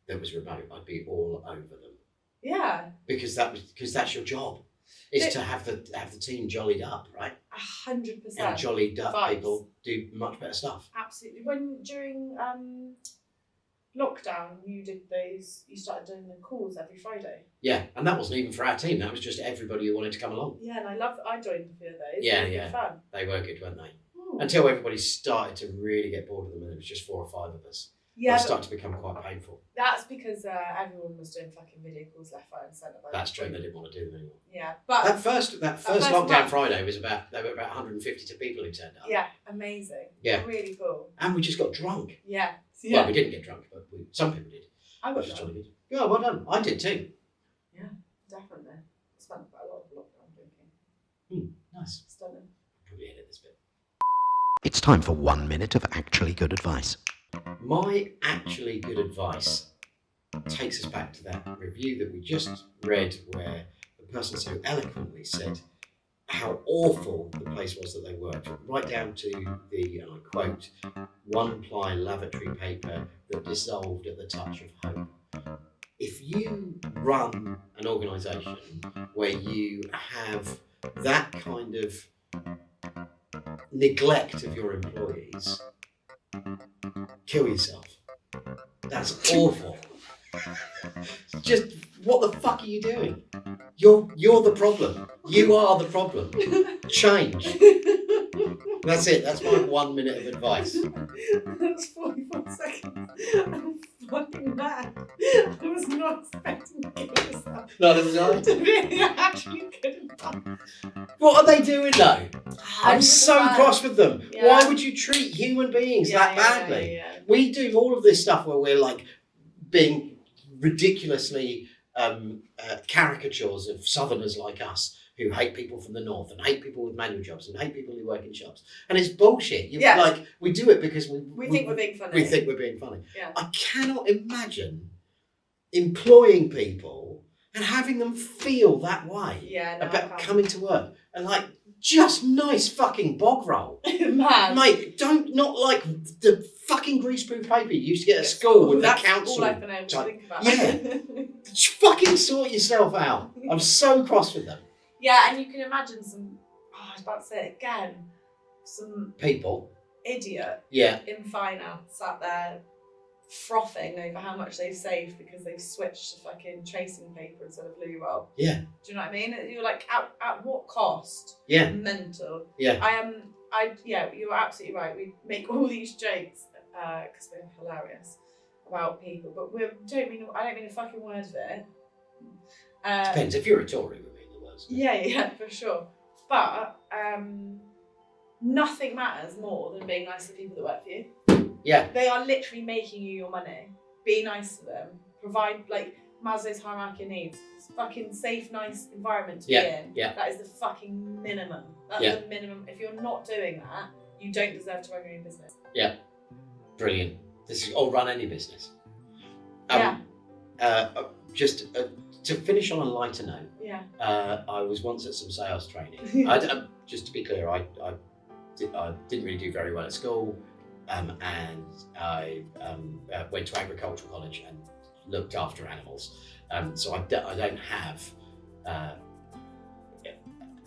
Speaker 2: that was remote. I'd be all over them.
Speaker 1: Yeah.
Speaker 2: Because that's your job. Is to have the team jollied up, right?
Speaker 1: 100%.
Speaker 2: And jollied up
Speaker 1: Vibes.
Speaker 2: people do much better stuff.
Speaker 1: Absolutely. During lockdown, you started doing the calls every Friday.
Speaker 2: Yeah, and that wasn't even for our team. That was just everybody who wanted to come along.
Speaker 1: Yeah, and I joined a few of those.
Speaker 2: Yeah,
Speaker 1: They were
Speaker 2: yeah.
Speaker 1: fun.
Speaker 2: They were good, weren't they?
Speaker 1: Ooh.
Speaker 2: Until everybody started to really get bored of them, and it was just 4 or 5 of us.
Speaker 1: Yeah,
Speaker 2: I
Speaker 1: but
Speaker 2: started to become quite painful.
Speaker 1: that's because everyone was doing fucking video calls left, right, and centre.
Speaker 2: That's true. They didn't want to do them anymore.
Speaker 1: Yeah, but
Speaker 2: That first
Speaker 1: first
Speaker 2: lockdown
Speaker 1: month-
Speaker 2: Friday there were about 152 people who turned up.
Speaker 1: yeah, amazing.
Speaker 2: Yeah.
Speaker 1: Really cool.
Speaker 2: And we just got drunk.
Speaker 1: Yeah.
Speaker 2: Well, we didn't get drunk, but some people did.
Speaker 1: I
Speaker 2: Which
Speaker 1: got
Speaker 2: was
Speaker 1: drunk.
Speaker 2: jolly good. Yeah, well done. I did too.
Speaker 1: Definitely. I spent quite a lot of lockdown drinking.
Speaker 2: Nice.
Speaker 1: Stunning.
Speaker 2: Probably edit this bit.
Speaker 4: It's time for 1 minute of actually good advice.
Speaker 2: My actually good advice takes us back to that review that we just read, where the person so eloquently said how awful the place was that they worked, right down to the, and I quote, one-ply lavatory paper that dissolved at the touch of hope. If you run an organisation where you have that kind of neglect of your employees, kill yourself. That's awful. Just, what the fuck are you doing? You're the problem. You are the problem. Change. That's it. That's my 1 minute of advice.
Speaker 1: That's 44 seconds. I'm fucking mad. I was not expecting to kill myself.
Speaker 2: Neither was I.
Speaker 1: To be actually good enough.
Speaker 2: What are they doing though? I'm so
Speaker 1: 100%.
Speaker 2: cross with them.
Speaker 1: Yeah.
Speaker 2: Why would you treat human beings that badly?
Speaker 1: Yeah.
Speaker 2: We do all of this stuff where we're like being ridiculously caricatures of southerners like us who hate people from the north and hate people with manual jobs and hate people who work in shops. And it's bullshit. Like, we do it because we
Speaker 1: think we're being funny.
Speaker 2: We think we're being funny.
Speaker 1: Yeah.
Speaker 2: I cannot imagine employing people and having them feel that way
Speaker 1: Yeah, no, I
Speaker 2: about
Speaker 1: can't.
Speaker 2: coming to work. And like, just nice fucking bog roll.
Speaker 1: Man.
Speaker 2: Mate, not like the fucking greaseproof paper you used to get at school with the
Speaker 1: That's
Speaker 2: council.
Speaker 1: all I've been able to
Speaker 2: type-
Speaker 1: think about.
Speaker 2: Yeah. Just fucking sort yourself out. I'm so cross with them.
Speaker 1: Yeah, and you can imagine some, I was about to say it again, some
Speaker 2: People.
Speaker 1: idiot
Speaker 2: Yeah.
Speaker 1: in finance sat there frothing over how much they've saved because they've switched to fucking tracing paper instead of loo roll.
Speaker 2: Yeah.
Speaker 1: Do you know what I mean? You're like, at what cost?
Speaker 2: Yeah.
Speaker 1: Mental.
Speaker 2: Yeah.
Speaker 1: You're absolutely right. We make all these jokes because we're hilarious about people, but I don't mean a fucking word of it.
Speaker 2: Depends. If you're a Tory, we mean the words.
Speaker 1: Yeah, for sure. But nothing matters more than being nice to people that work for you.
Speaker 2: Yeah.
Speaker 1: They are literally making you your money. Be nice to them. Provide, like, Maslow's hierarchy of needs. It's a fucking safe, nice environment to be in.
Speaker 2: Yeah.
Speaker 1: That is the fucking minimum. That's
Speaker 2: Yeah.
Speaker 1: the minimum. If you're not doing that, you don't deserve to run your own business.
Speaker 2: Yeah. Brilliant. This is, or run any business. Just to finish on a lighter note,
Speaker 1: Yeah.
Speaker 2: I was once at some sales training. Just to be clear, I didn't really do very well at school, and I went to agricultural college and looked after animals. So I don't have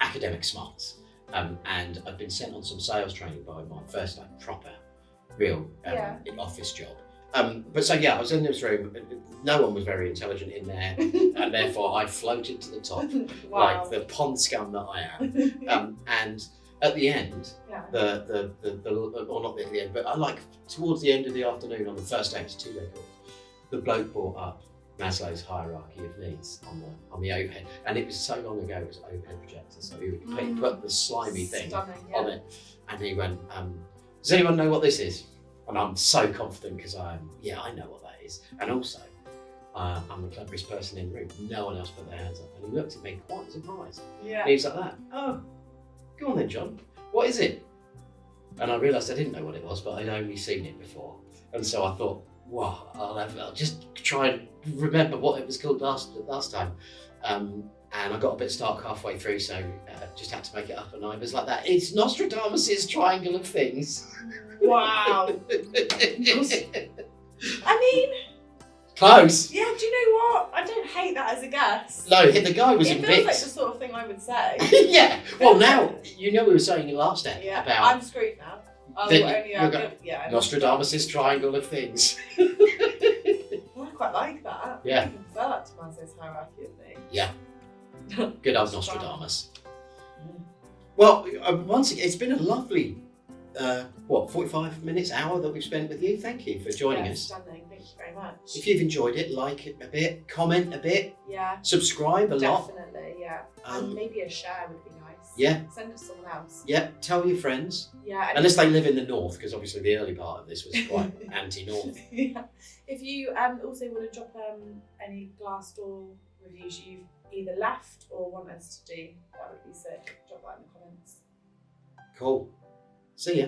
Speaker 2: academic smarts, and I've been sent on some sales training by my first proper, real office job. But so yeah, I was in this room. No one was very intelligent in there, and therefore I floated to the top
Speaker 1: Wow.
Speaker 2: like the pond scum that I am. And at the end, or not at the end, but I like towards the end of the afternoon on the first day, it's 2 day course, the bloke brought up Maslow's hierarchy of needs on the overhead, and it was so long ago it was an overhead projector, so he put the slimy thing
Speaker 1: Stunning,
Speaker 2: on it, and he went, does anyone know what this is? And I'm so confident because I know what that is, and also I'm the cleverest person in the room. No one else put their hands up, and he looked at me quite surprised.
Speaker 1: Yeah.
Speaker 2: And he was like that. Oh, go on then, John. What is it? And I realised I didn't know what it was, but I'd only seen it before, and so I thought, wow, I'll just try and remember what it was called last time. And I got a bit stark halfway through, so just had to make it up, and I was like that. It's Nostradamus's triangle of things.
Speaker 1: Wow. I mean,
Speaker 2: Close.
Speaker 1: yeah, do you know what? I don't hate that as a guess.
Speaker 2: No, the guy was
Speaker 1: It
Speaker 2: in
Speaker 1: feels like
Speaker 2: bits.
Speaker 1: the sort of thing I would say.
Speaker 2: Yeah. Well, now you know we were saying in last ep
Speaker 1: Yeah,
Speaker 2: about
Speaker 1: I'm screwed now. I'll
Speaker 2: Then
Speaker 1: only
Speaker 2: you're going-
Speaker 1: yeah.
Speaker 2: Nostradamus's triangle of things.
Speaker 1: I quite like that.
Speaker 2: Yeah.
Speaker 1: I prefer that to Maslow's hierarchy of needs.
Speaker 2: Yeah. Good old Nostradamus. Well, once again, it's been a lovely what, 45 minutes, hour that we've spent with you. Thank you for joining us.
Speaker 1: Stunning. Thank you very much.
Speaker 2: If you've enjoyed it, like it a bit, comment a bit,
Speaker 1: Yeah.
Speaker 2: subscribe a lot.
Speaker 1: Definitely, yeah. And maybe a share would be nice.
Speaker 2: Yeah.
Speaker 1: Send it to someone else.
Speaker 2: Yeah, tell your friends.
Speaker 1: Yeah. And
Speaker 2: Unless they live in the north, because obviously the early part of this was quite anti-north.
Speaker 1: Yeah. If you also want to drop any Glassdoor reviews you've either left or want us to do, that would be sick. Drop that in the comments.
Speaker 2: Cool. See ya.